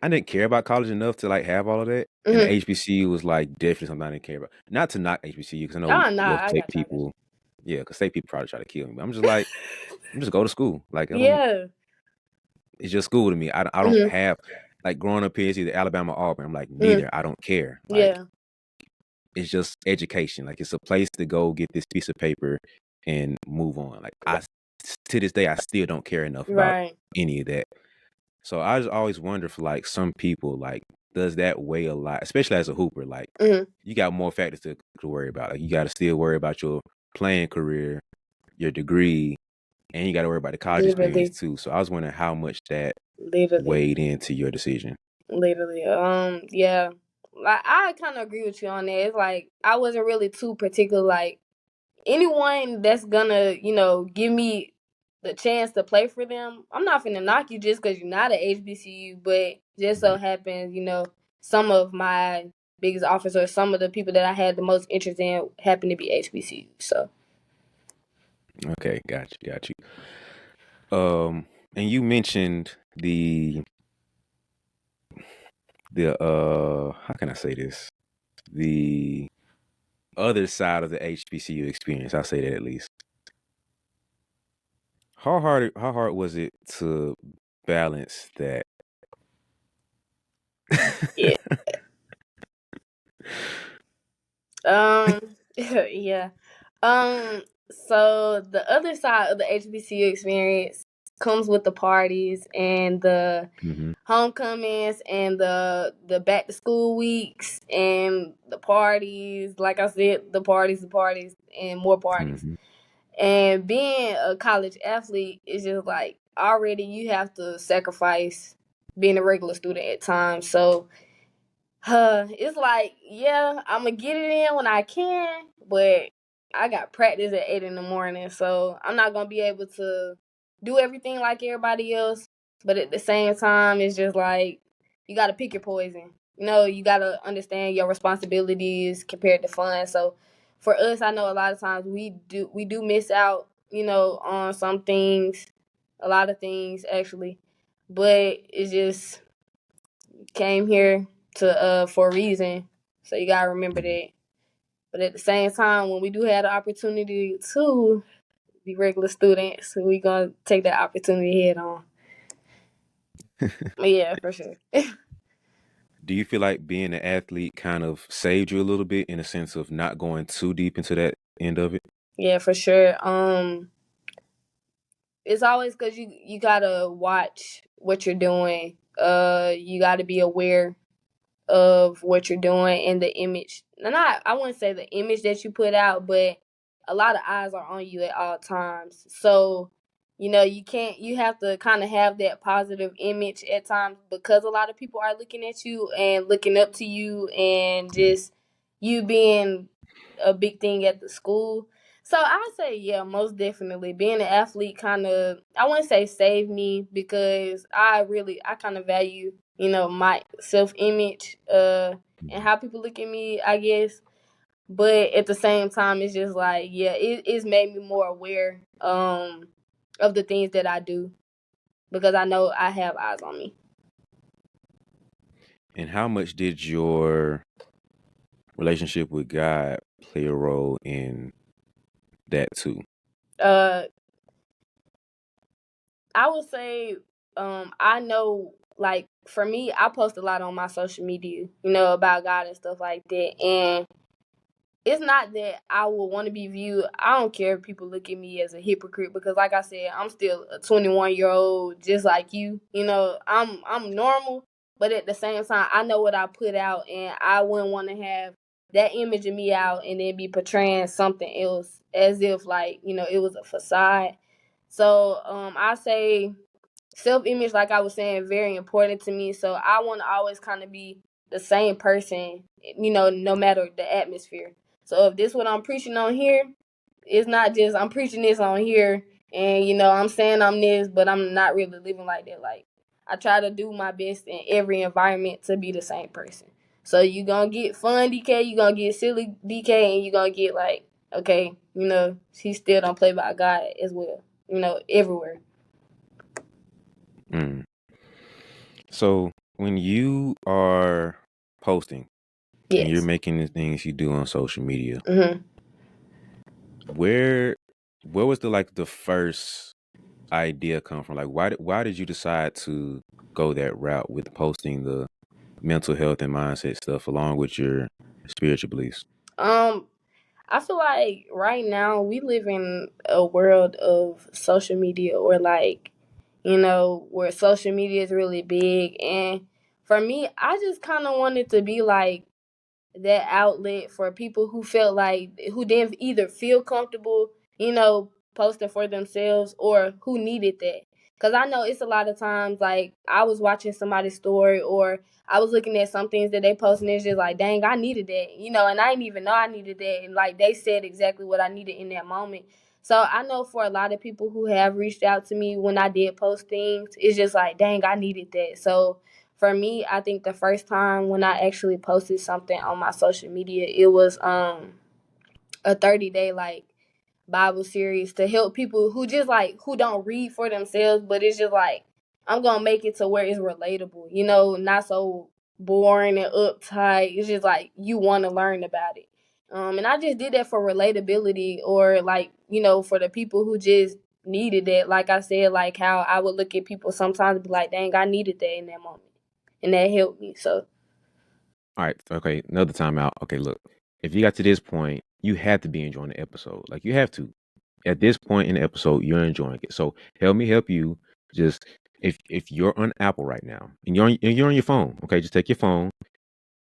I didn't care about college enough to like have all of that. And the Mm-hmm. HBCU was like definitely something I didn't care about. Not to knock HBCU because I know Oh, a lot of nah, I state got you. I got people, yeah, because state people probably try to kill me. But I'm just like, I'm just go to school. Like I you. don't. Yeah. It's just school to me. I don't Mm-hmm. have like growing up here. It's either Alabama or Auburn. I'm like Mm-hmm. neither. I don't care. Like Yeah. it's just education. Like it's a place to go get this piece of paper and move on. Like I to this day I still don't care enough about Right. any of that. So I just always wonder for like some people, like, does that weigh a lot, especially as a hooper? Like, Mm-hmm. you got more factors to worry about. Like, you got to still worry about your playing career, your degree, and you got to worry about the college experience Literally. too. So I was wondering how much that Literally. weighed into your decision. Literally. Yeah. Like I kind of agree with you on that. It's like I wasn't really too particular. Like anyone that's gonna, give me the chance to play for them, I'm not finna knock you just because you're not at HBCU. But just so Mhm. happens, some of my biggest offers or some of the people that I had the most interest in happen to be HBCU. So Okay, got you. And you mentioned the how can I say this? The other side of the HBCU experience. I'll say that at least. How hard was it to balance that? yeah. Yeah. Um, so the other side of the HBCU experience comes with the parties and the Mhm, homecomings and the back to school weeks and the parties. Like I said, the parties, and more parties. mhm. And being a college athlete is just like already you have to sacrifice being a regular student at times. So it's like, yeah, I'm gonna get it in when I can, but I got practice at 8 in the morning, so I'm not gonna be able to do everything like everybody else. But at the same time, it's just like you gotta pick your poison. You gotta understand your responsibilities compared to fun. So for us, I know a lot of times we do miss out, on some things, a lot of things actually, but it's just came here to for a reason. So you gotta remember Mhm. that. But at the same time, when we do have the opportunity to be regular students, we gonna take that opportunity head on. But yeah, for sure. Do you feel like being an athlete kind of saved you a little bit in a sense of not going too deep into that end of it? Yeah, for sure. It's always because you gotta watch what you're doing. You gotta be aware of what you're doing and the image. Not I wouldn't say the image that you put out, but a lot of eyes are on you at all times. So, you have to kind of have that positive image at times because a lot of people are looking at you and looking up to you and Mhm. just you being a big thing at the school. So I say, yeah, most definitely. Being an athlete kind of, I wouldn't say saved me because I kind of value, my self image, and Mhm. how people look at me, I guess. But at the same time, it's just like, yeah, it's made me more aware, of the things that I do because I know I have eyes on me. And how much did your relationship with God play a role in that too? Uh, I would say, I know, like, for me, I post a lot on my social media, about God and stuff like that. And it's not that I would want to be viewed. I don't care if people look at me as a hypocrite because, like I said, I'm still a 21-year-old, just like you. I'm normal, but at the same time, I know what I put out, and I wouldn't want to have that image of me out and then be portraying something else as if, like, it was a facade. So I say self image, like I was saying, very important to me. So I want to always kind of be the same person, no matter the atmosphere. So if this what I'm preaching on here, it's not just I'm preaching this on here and I'm saying I'm this, but I'm not really living like that. Like I try to do my best in every environment to be the same person. So you gonna get fun DK, you gonna get silly DK, and you gonna get like, okay, he still don't play by God as well. everywhere. Mm. So when you are posting and you're Yes. making the things you do on social media, Hmm. where was the first idea come from? Like why did you decide to go that route with posting the mental health and mindset stuff along with your spiritual beliefs? Um, I feel like right now we live in a world of social media, or like, where social media is really big. And for me, I just kind of wanted to be like that outlet for people who felt like, who didn't either feel comfortable, posting for themselves, or who needed that. Cause I know it's a lot of times like I was watching somebody's story, or I was looking at some things that they posted, and it's just like, dang, I needed that, and I didn't even know I needed that, and like they said exactly what I needed in that moment. So I know for a lot of people who have reached out to me when I did post things, it's just like, dang, I needed that. So for me, I think the first time when I actually posted something on my social media, it was a 30-day like Bible series to help people who just like who don't read for themselves, but it's just like I'm gonna make it to where it's relatable, not so boring and uptight. It's just like you want to learn about it. And I just did that for relatability, or like, for the people who just needed it. Like I said, like how I would look at people sometimes and be like, dang, I needed that in that moment. And that helped me. So All right, okay, another time out. Okay, look, if you got to this point, you have to be enjoying the episode. Like you have to. At this point in the episode, you're enjoying it. So help me help you. Just if you're on Apple right now and you're on your phone, okay, just take your phone,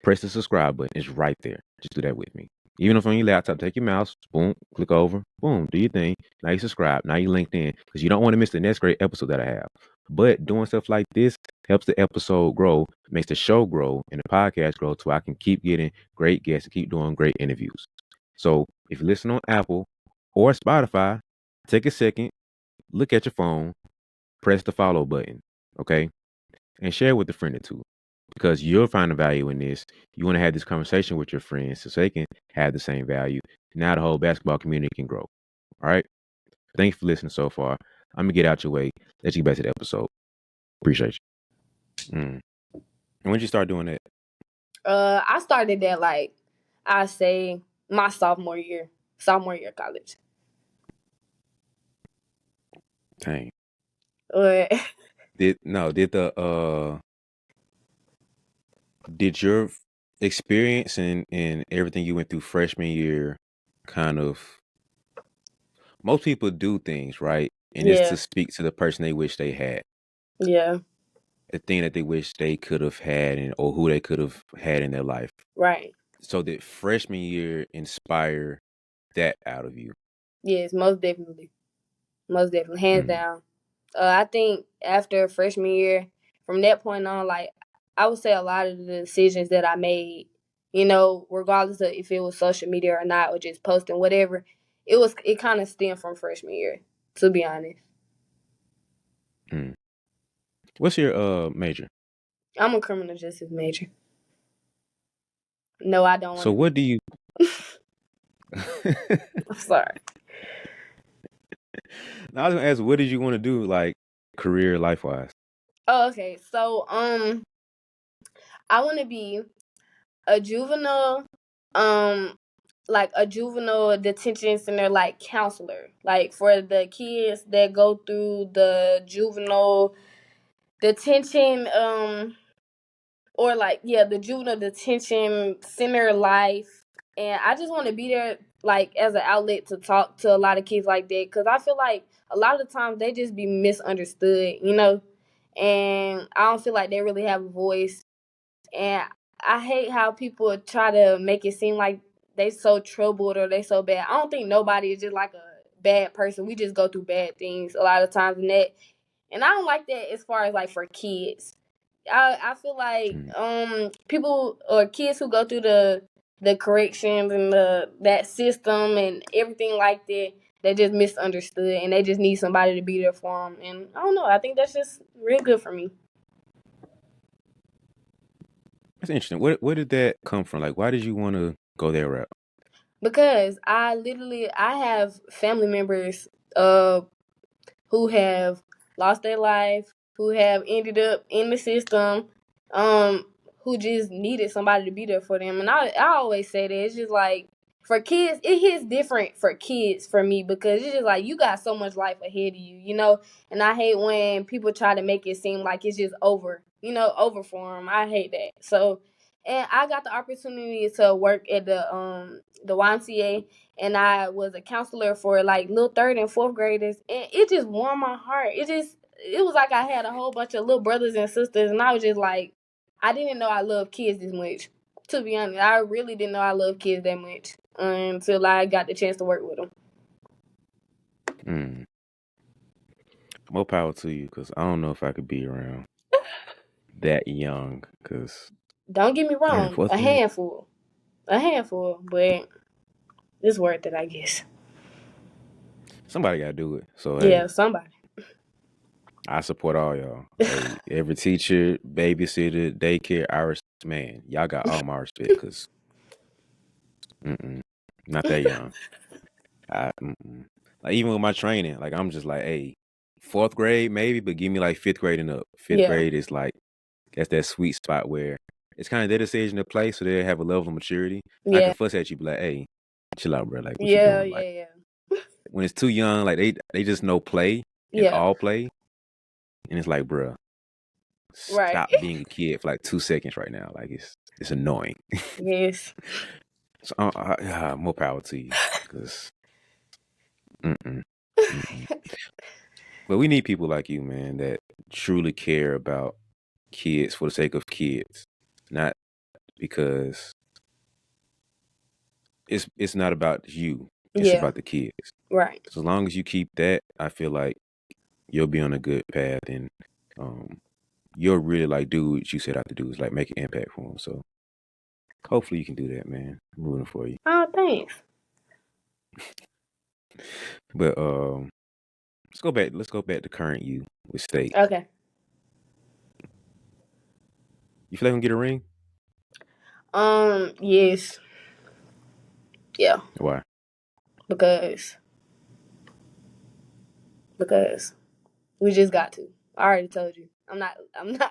press the subscribe button. It's right there. Just do that with me. Even if on your laptop, take your mouse, boom, click over, boom, do your thing. Now you subscribe. Now you linked in because you don't want to miss the next great episode that I have. But doing stuff like this helps the episode grow, makes the show grow, and the podcast grow, so I can keep getting great guests and keep doing great interviews. So if you listen on Apple or Spotify, take a second, look at your phone, press the follow button, okay, and share with a friend or two because you'll find the value in this. You want to have this conversation with your friends so they can have the same value. Now the whole basketball community can grow. All right. Thank you for listening so far. I'm gonna get out your way. Let's get back to the episode. Appreciate you. And when did you start doing that? I started that like I say my sophomore year of college. Dang. But Did your experience and everything you went through freshman year kind of, most people do things, right? And it's to yeah, speak to the person they wish they had. yeah, The thing that they wish they could have had and or who they could have had in their life. right. So did freshman year inspire that out of you? Yes, most definitely, hands Mm, down. I think after freshman year, from that point on, like I would say a lot of the decisions that I made, regardless of if it was social media or not, or just posting whatever, it kind of stemmed from freshman year. To be honest, mm. What's your major? I'm a criminal justice major. No, I don't want So to what be. do you I'm sorry. Now I was gonna ask, what did you want to do, like career life wise? Oh, okay. So, I want to be a juvenile, um, like a juvenile detention center, like counselor, like for the kids that go through the juvenile detention, or like, yeah, the juvenile detention center life. And I just want to be there, like as an outlet to talk to a lot of kids like that, because I feel like a lot of the times they just be misunderstood, and I don't feel like they really have a voice. And I hate how people try to make it seem like they so troubled or they so bad. I don't think nobody is just like a bad person. We just go through bad things a lot of times, and I don't like that as far as like for kids. I feel like Mm. people or kids who go through the corrections and that system and everything like that, they just misunderstood, and they just need somebody to be there for them. And I don't know. I think that's just real good for me. That's interesting. Where did that come from? Like, why did you want to go that route? Because I have family members uh who have lost their life, who have ended up in the system, um, who just needed somebody to be there for them. And I always say that it's just like for kids, it hits different for kids for me because it's just like you got so much life ahead of you, you know. And I hate when people try to make it seem like it's just over, you know, over for them. I hate that. So, and I got the opportunity to work at the YMCA, and I was a counselor for like little third and fourth graders, and it just warmed my heart. It was like I had a whole bunch of little brothers and sisters, and I was just like, I didn't know I loved kids this much. To be honest, I really didn't know I loved kids that much until I got the chance to work with them. Mm. More power to you, because I don't know if I could be around that young. Because Don't get me third and wrong, fourth grade, a handful, but it's worth it, I guess. somebody got to do it. So hey, Yeah, somebody. I support all y'all. Hey, every teacher, babysitter, daycare, man, y'all got all my respect. Because not that young. Like even with my training, like I'm just like, hey, fourth grade maybe, but give me like fifth grade and up. Fifth Yeah, grade is like that's that sweet spot where it's kind of their decision to play, so they have a level of maturity. I can yeah, fuss at you, be like, hey, chill out, bro. Like, what you yeah, doing? Like, yeah, yeah, when it's too young, like they just know play and yeah. all play, and it's like, bro, Right. stop being a kid for like 2 seconds right now. Like it's annoying. Yes. So more power to you, because mm-mm, mm-mm. But we need people like you, man, that truly care about kids for the sake of kids, not because it's not about you. It's Yeah. about the kids. Right. So as long as you keep that, I feel like you'll be on a good path, and um, you'll really like do what you set out to do, is like make an impact for them. So hopefully you can do that, man. I'm rooting for you. Oh, thanks. But let's go back. Let's go back to current you with state. Okay. You feel like you can get a ring? Yes. Yeah. Why? Because because we just got to. I already told you. I'm not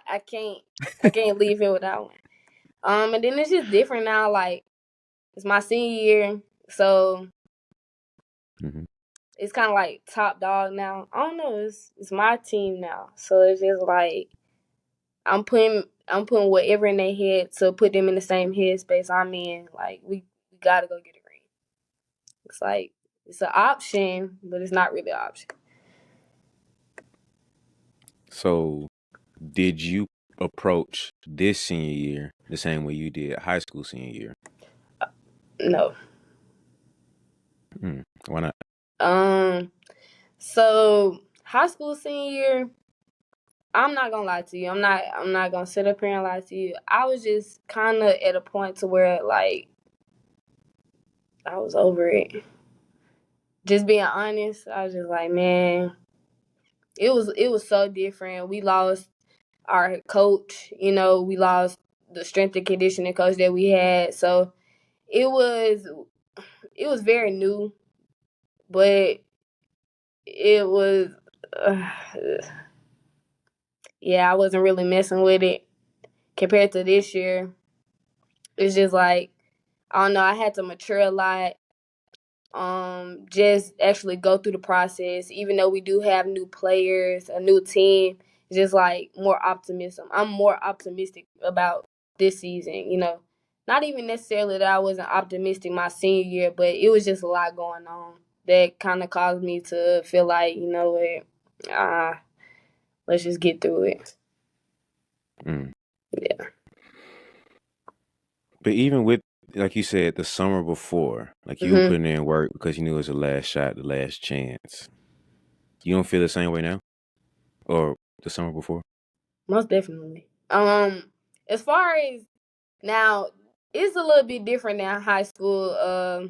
I can't leave here without one. And then it's just different now, like it's my senior year, so Hmm. it's kinda like top dog now. I don't know, it's my team now. So it's just like I'm putting whatever in their head to put them in the same headspace I'm in. Like we gotta go get a ring. It's like it's an option, but it's not really an option. So did you approach this senior year the same way you did high school senior year? No. Why not? Um. So high school senior year, I'm not gonna lie to you. I'm not gonna sit up here and lie to you. I was just kind of at a point to where like I was over it. Just being honest, I was just like, man, it was so different. We lost our coach. You know, we lost the strength and conditioning coach that we had. So it was it was very new, but it was. Uh, yeah, I wasn't really messing with it compared to this year. It's just like I don't know. I had to mature a lot. Just actually go through the process. Even though we do have new players, a new team, it's just like more optimism. I'm more optimistic about this season. You know, not even necessarily that I wasn't optimistic my senior year, but it was just a lot going on that kind of caused me to feel like you know what, let's just get through it. Mm. Yeah. But even with, like you said, the summer before, like you were Mhm. putting in work because you knew it was the last shot, the last chance. You don't feel the same way now, or the summer before? Most definitely. As far as now, it's a little bit different than high school.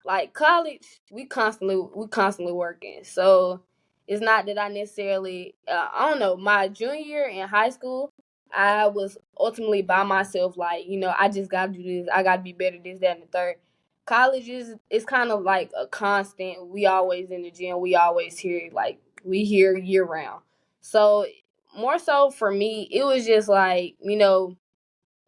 Like college, we constantly working. So it's not that I necessarily I don't know. My junior year in high school, I was ultimately by myself. Like you know, I just got to do this. I got to be better. This, that, and the third. College is it's kind of like a constant. We always in the gym. We always here. Like We here year round. So more so for me, it was just like, we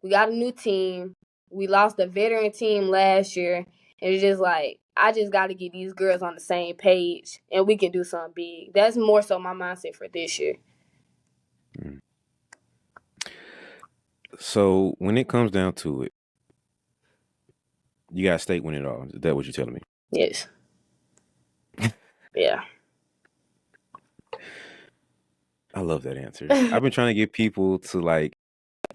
got a new team. We lost a veteran team last year. And it's just like, I just got to get these girls on the same page and we can do something big. That's more so my mindset for this year. Mm. So when it comes down to it, you got state win it all. Is that what you're telling me? Yes. Yeah. I love that answer. I've been trying to get people to like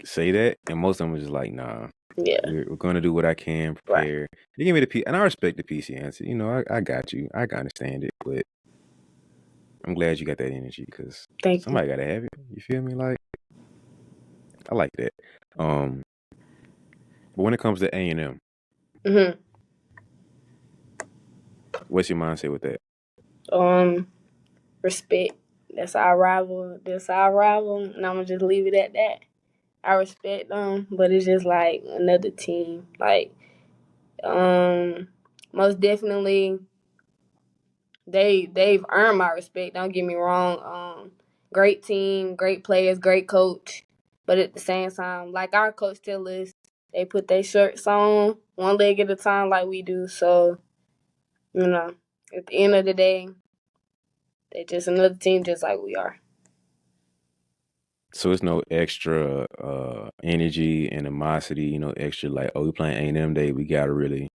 say that, and most of them are just like, nah, Yeah. we're going to do what I can, Right. prepare. You give me the P, and I respect the PC answer. I got you. I can understand it, but I'm glad you got that energy because Thank you. somebody got to have it. You feel me? Like, I like that. Um, but when it comes to A&M, hmm what's your mindset with that? Respect. That's our rival. That's our rival. And I'm gonna just leave it at that. I respect them, but it's just like another team. Like, most definitely, they've earned my respect. Don't get me wrong. Great team, great players, great coach. But at the same time, like our coach tell us, they put their shirts on one leg at a time, like we do. So at the end of the day, they just another team, just like we are. So it's no extra energy, animosity, extra like, oh, we playing A&M Day, we gotta really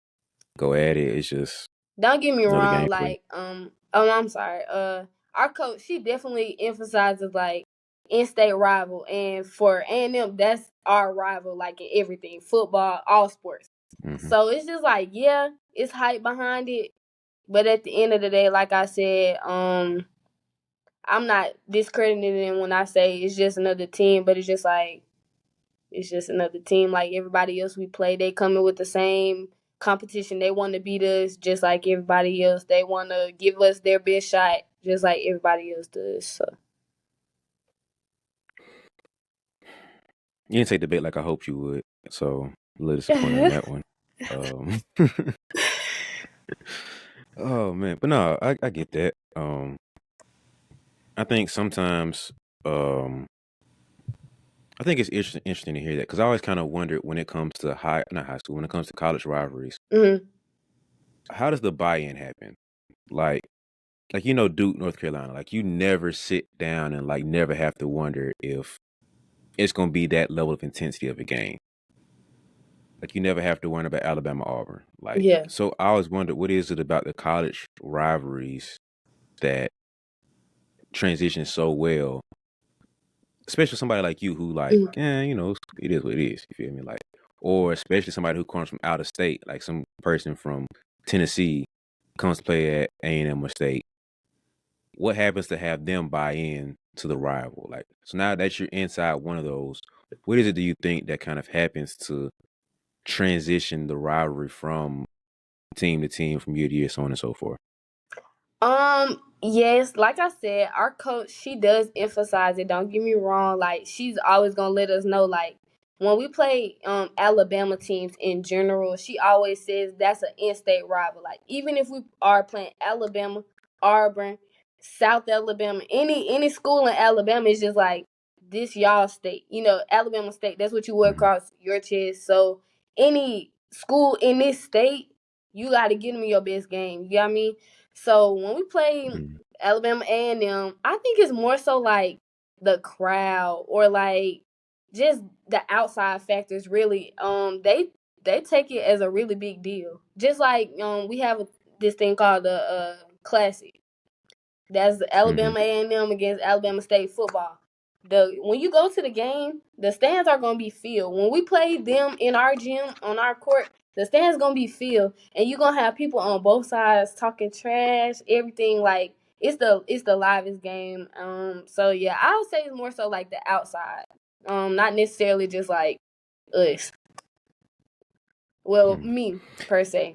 go at it. It's just Don't get me another wrong, gameplay. like oh, I'm sorry. Our coach, she definitely emphasizes like in-state rival, and for A&M, that's our rival, like in everything, football, all sports. Hmm. So it's just like, yeah, it's hype behind it, but at the end of the day, like I said, I'm not discrediting them when I say it's just another team, but it's just another team like everybody else we play. They coming with the same competition. They want to beat us just like everybody else. They want to give us their best shot just like everybody else does. So You didn't take the bait like I hoped you would, so a little disappointed on that one. Um, oh man, but no, I get that. I think sometimes, um, I think it's interesting to hear that because I always kind of wondered when it comes to not high school, when it comes to college rivalries, hmm how does the buy-in happen? Like, Duke, North Carolina, like you never sit down and like never have to wonder if it's gonna be that level of intensity of a game. Like you never have to worry about Alabama, Auburn. Like, yeah. so I always wondered what is it about the college rivalries that transition so well, especially somebody like you who like, Mhm. it is what it is. You feel me? Like, or especially somebody who comes from out of state, like some person from Tennessee comes to play at A&M or State. What happens to have them buy in to the rival? Like, so now that you're inside one of those, what is it do you think that kind of happens to transition the rivalry from team to team, from year to year, so on and so forth? Yes, like I said, our coach, she does emphasize it. Don't get me wrong. Like, she's always gonna let us know, like, when we play Alabama teams in general, she always says that's an in-state rival. Like, even if we are playing Alabama, Auburn, South Alabama, any school in Alabama, is just like this y'all state. Alabama State. That's what you wear Mhm, across your chest. So any school in this state, you got to give them your best game. You got me. So when we play mhm, Alabama A&M, I think it's more so like the crowd or like just the outside factors. Really, they take it as a really big deal. Just like we have this thing called the Classic. That's mhm. Alabama A&M against Alabama State football. When you go to the game, the stands are gonna be filled. When we play them in our gym on our court, the stands gonna be filled, and you gonna have people on both sides talking trash, everything like it's the livest game. So yeah, I would say it's more so like the outside, not necessarily just like us. Well, Mhm. me per se.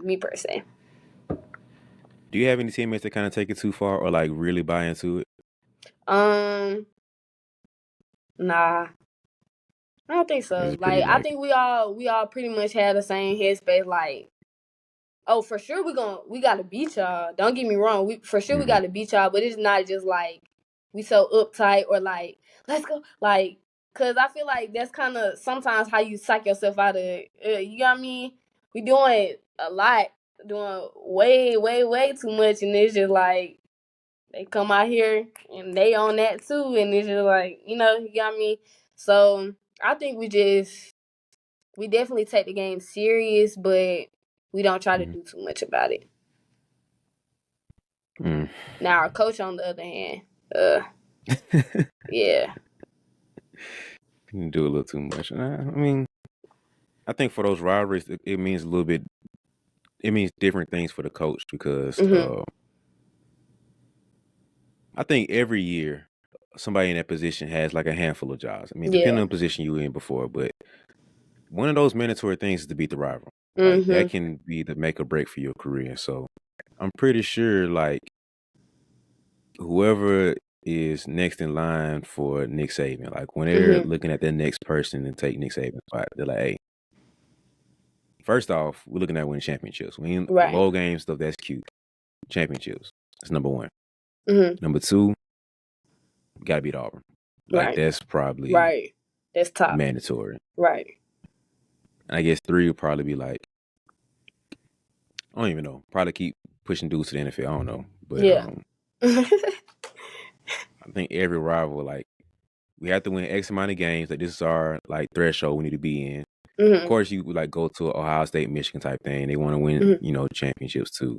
Do you have any teammates that kind of take it too far or like really buy into it? Um, nah, I don't think Is so. it pretty Like I like, think we all pretty much have the same headspace. Like Oh, for sure we gotta beat y'all. Don't get me wrong. We Mhm. gotta beat y'all, but it's not just like we so uptight or like let's go like cause I feel like that's kind of sometimes how you psych yourself out of it. You know what I mean? We doing a lot, doing way way too much, and it's just like they come out here and they on that too, and it's just like you got me. So I think we definitely take the game serious, but we don't try to Mhm. do too much about it. Mm. Now our coach, on the other hand, uh, yeah, You do a little too much. I mean, I think for those rivalries, it means a little bit. It means different things for the coach because mhm, I think every year somebody in that position has like a handful of jobs. I mean, depending yeah, on the position you were in before, but one of those mandatory things is to beat the rival. Like that mhm, can be the make or break for your career. So I'm pretty sure like whoever is next in line for Nick Saban, like when they're mhm, looking at their next person and take Nick Saban's spot, they're like, hey, first off, we're looking at winning championships. We ain't right, bowl game stuff, that's cute. Championships. That's number one. mhm, Number two, we gotta beat Auburn. Like right, that's probably right. That's top, mandatory. right, And I guess three would probably be like, I don't even know. Probably keep pushing dudes to the NFL. I don't know. But yeah, I think every rival, like, we have to win X amount of games. Like this is our like threshold we need to be in. Of mhm, course, you would like go to Ohio State, Michigan type thing. They want to win, mhm, championships too.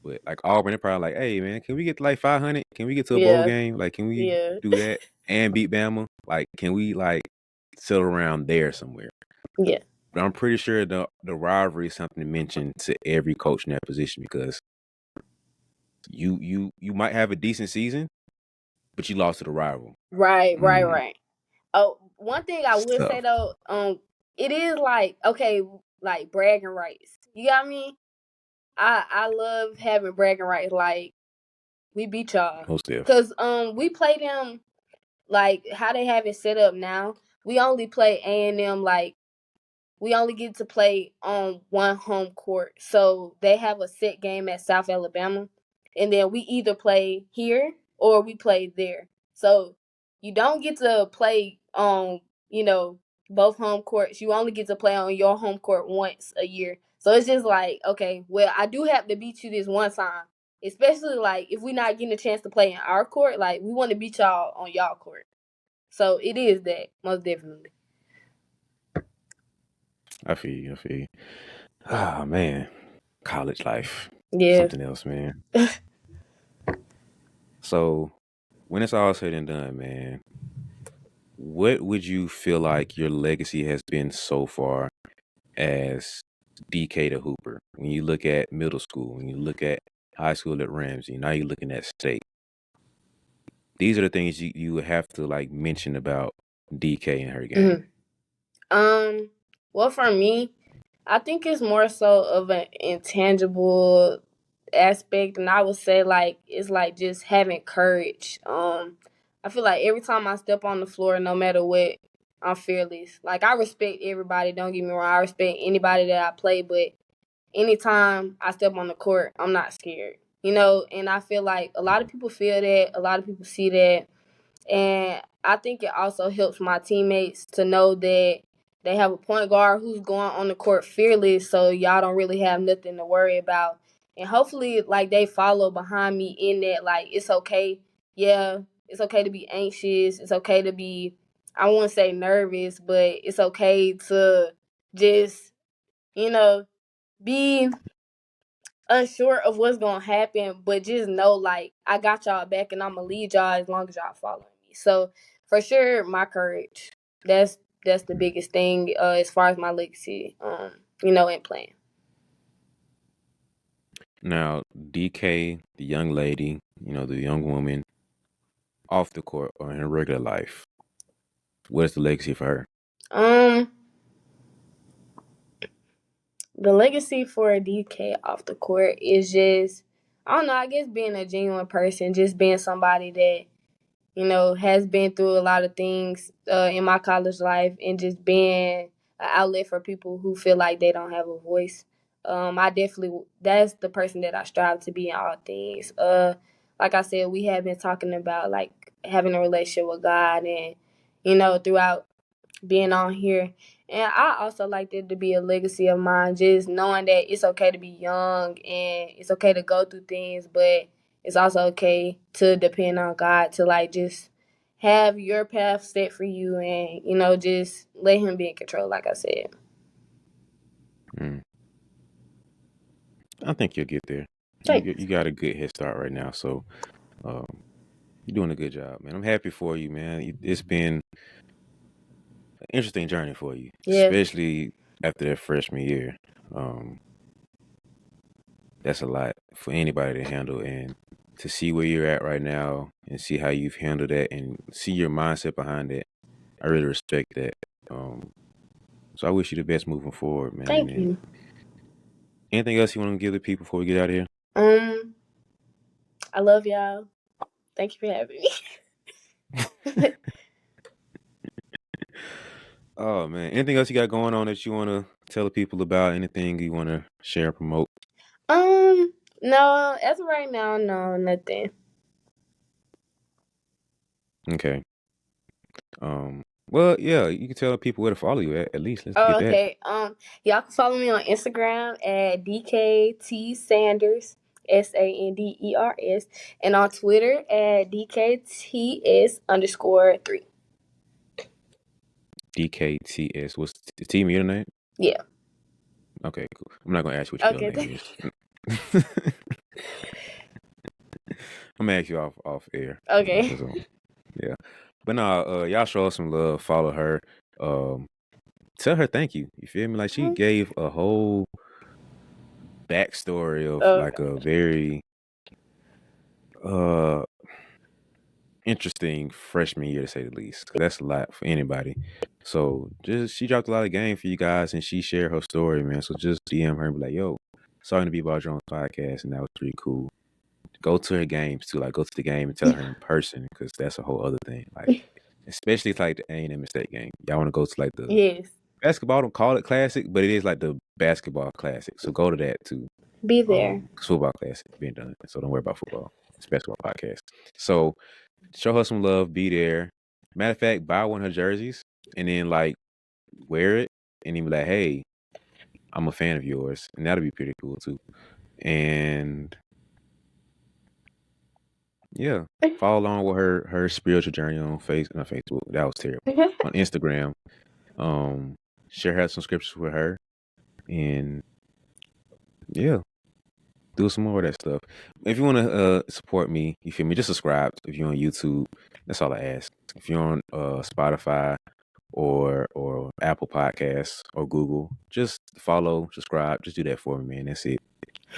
But like Auburn, they're probably like, hey man, can we get to like 500? Can we get to a bowl yeah, game? Like, can we yeah, do that and beat Bama? Like, can we like settle around there somewhere? yeah, But I'm pretty sure the rivalry is something to mention to every coach in that position because you might have a decent season, but you lost to the rival. right, right, Mm, right. Oh, one thing I it's would say tough. though, it is like okay, like bragging rights. You got me? I love having bragging rights. Like we beat y'all, Most stiff. cause we play them like how they have it set up now. We only play A&M like we only get to play on one home court. So they have a set game at South Alabama. And then we either play here or we play there. So you don't get to play on, both home courts. You only get to play on your home court once a year. So it's just like, okay, well, I do have to beat you this one time. Especially like if we're not getting a chance to play in our court, like we want to beat y'all on y'all court. So it is that, most definitely. I feel you. I feel you. Ah man, college life, Yeah. something else, man. So when it's all said and done, man, what would you feel like your legacy has been so far as DK the Hooper? When you look at middle school, when you look at high school at Ramsey, now you're looking at state. These are the things you would have to like mention about DK and her game. Mhm. Um, well, for me, I think it's more so of an intangible aspect, and I would say like it's like just having courage. I feel like every time I step on the floor, no matter what, I'm fearless. Like I respect everybody. Don't get me wrong. I respect anybody that I play, but anytime I step on the court, I'm not scared. And I feel like a lot of people feel that. A lot of people see that. And I think it also helps my teammates to know that they have a point guard who's going on the court fearless, so y'all don't really have nothing to worry about. And hopefully, like, they follow behind me in that, like, it's okay. Yeah, it's okay to be anxious. It's okay to be, I won't say nervous, but it's okay to just, you know, be unsure of what's gonna happen, but just know like I got y'all back and I'm gonna lead y'all as long as y'all following me. So for sure, my courage. That's the biggest thing as far as my legacy. And playing. Now, DK, the young lady, the young woman off the court or in her regular life, what is the legacy for her? Um, the legacy for DK off the court is just I don't know. I guess being a genuine person, just being somebody that has been through a lot of things in my college life and just being an outlet for people who feel like they don't have a voice. I definitely that's the person that I strive to be in all things. Like I said, we have been talking about like having a relationship with God, and throughout being on here. And I also like that to be a legacy of mine, just knowing that it's okay to be young and it's okay to go through things, but it's also okay to depend on God to like just have your path set for you, and just let him be in control, like I said. Mm. I think you'll get there. You Thanks. got a good head start right now, so um, you're doing a good job, man. I'm happy for you, man. It's been an interesting journey for you, Yes. especially after that freshman year. Um, that's a lot for anybody to handle, and to see where you're at right now and see how you've handled that and see your mindset behind it. I really respect that. Um, so I wish you the best moving forward, man. Thank And you. anything else you want to give the people before we get out of here? Um, I love y'all. Thank you for having me. Oh man, anything else you got going on that you want to tell the people about? Anything you want to share, promote? um, no, as of right now, no, nothing. Okay. Well, yeah, you can tell people where to follow you at. At least let's Oh, get that. okay. Y'all can follow me on Instagram at DKT Sanders, Sanders, and on Twitter at DKTS_3. DKTS. What's the team your name? Yeah. Okay, cool. I'm not gonna ask you what your middle Okay. name is. I'm gonna ask you off air. Okay. 'Cause, yeah. But no, y'all show her some love. Follow her. Um, tell her thank you. You feel me? Like she gave a whole backstory of like Okay. a very uh interesting freshman year to say the least. Cause that's a lot for anybody. So just she dropped a lot of game for you guys and she shared her story, man. So just DM her and be like, yo, sorry to be about your own podcast, and that was pretty cool. Go to her games too. Like go to the game and tell her in person because that's a whole other thing. Like especially it's like the A&M State game. Y'all want to go to like the Yes. basketball. Don't call it classic, but it is like the basketball classic. So go to that too. Be there. 'Cause football classic being done. So don't worry about football. It's basketball podcast. So show her some love. Be there. Matter of fact, buy one of her jerseys and then like wear it and then be like, hey, I'm a fan of yours, and that'll be pretty cool too. And yeah, follow along with her spiritual journey on not Facebook. That was terrible. On Instagram, um, share her some scriptures with her, and yeah, do some more of that stuff. If you want to support me, you feel me? Just subscribe. If you're on YouTube, that's all I ask. If you're on Spotify or Apple Podcasts or Google, just follow, subscribe. Just do that for me, man. That's it.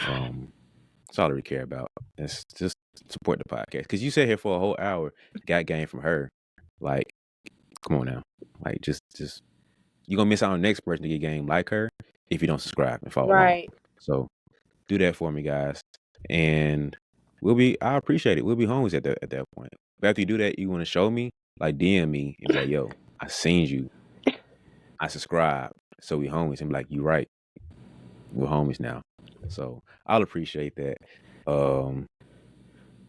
That's all I really care about. It's just support the podcast. Because you sat here for a whole hour, got game from her. Like, come on now. Like, just you're gonna miss out on the next person to get game like her if you don't subscribe and follow along. Right. So do that for me, guys. And I appreciate it. We'll be homies at that point. But after you do that, you want to show me, like DM me and be like, yo, I seen you. I subscribe. So we homies. And be like, you right. We're homies now. So I'll appreciate that. Um,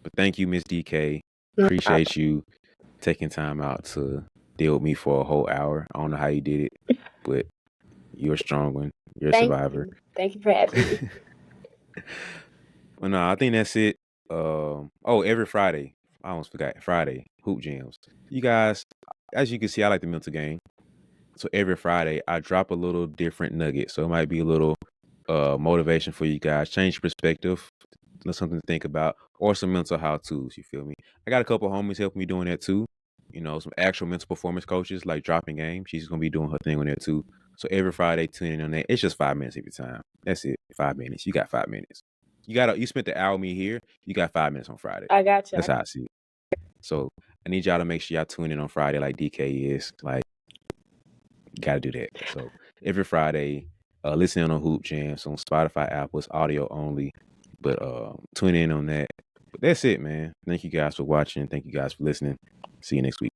but thank you, Miss DK. No problem. Appreciate you taking time out to deal with me for a whole hour. I don't know how you did it, but you're a strong one. You're a Thank survivor. you. Thank you for having me. Well, no, I think that's it. Every Friday, I almost forgot Friday hoop jams. You guys, as you can see, I like the mental game. So every Friday, I drop a little different nugget. So it might be a little motivation for you guys, change perspective, something to think about, or some mental how to's. You feel me? I got a couple homies helping me doing that too. You know, some actual mental performance coaches like dropping game. She's gonna be doing her thing on there too. So every Friday, tune in on that. It's just 5 minutes every time. That's it. 5 minutes. You got 5 minutes. You spent the hour with me here. You got 5 minutes on Friday. I got you. That's how I see it. So I need y'all to make sure y'all tune in on Friday like DK is. Like, gotta do that. So every Friday, listen on Hoop Jams on Spotify, Apple's audio only. But tune in on that. But that's it, man. Thank you guys for watching. Thank you guys for listening. See you next week.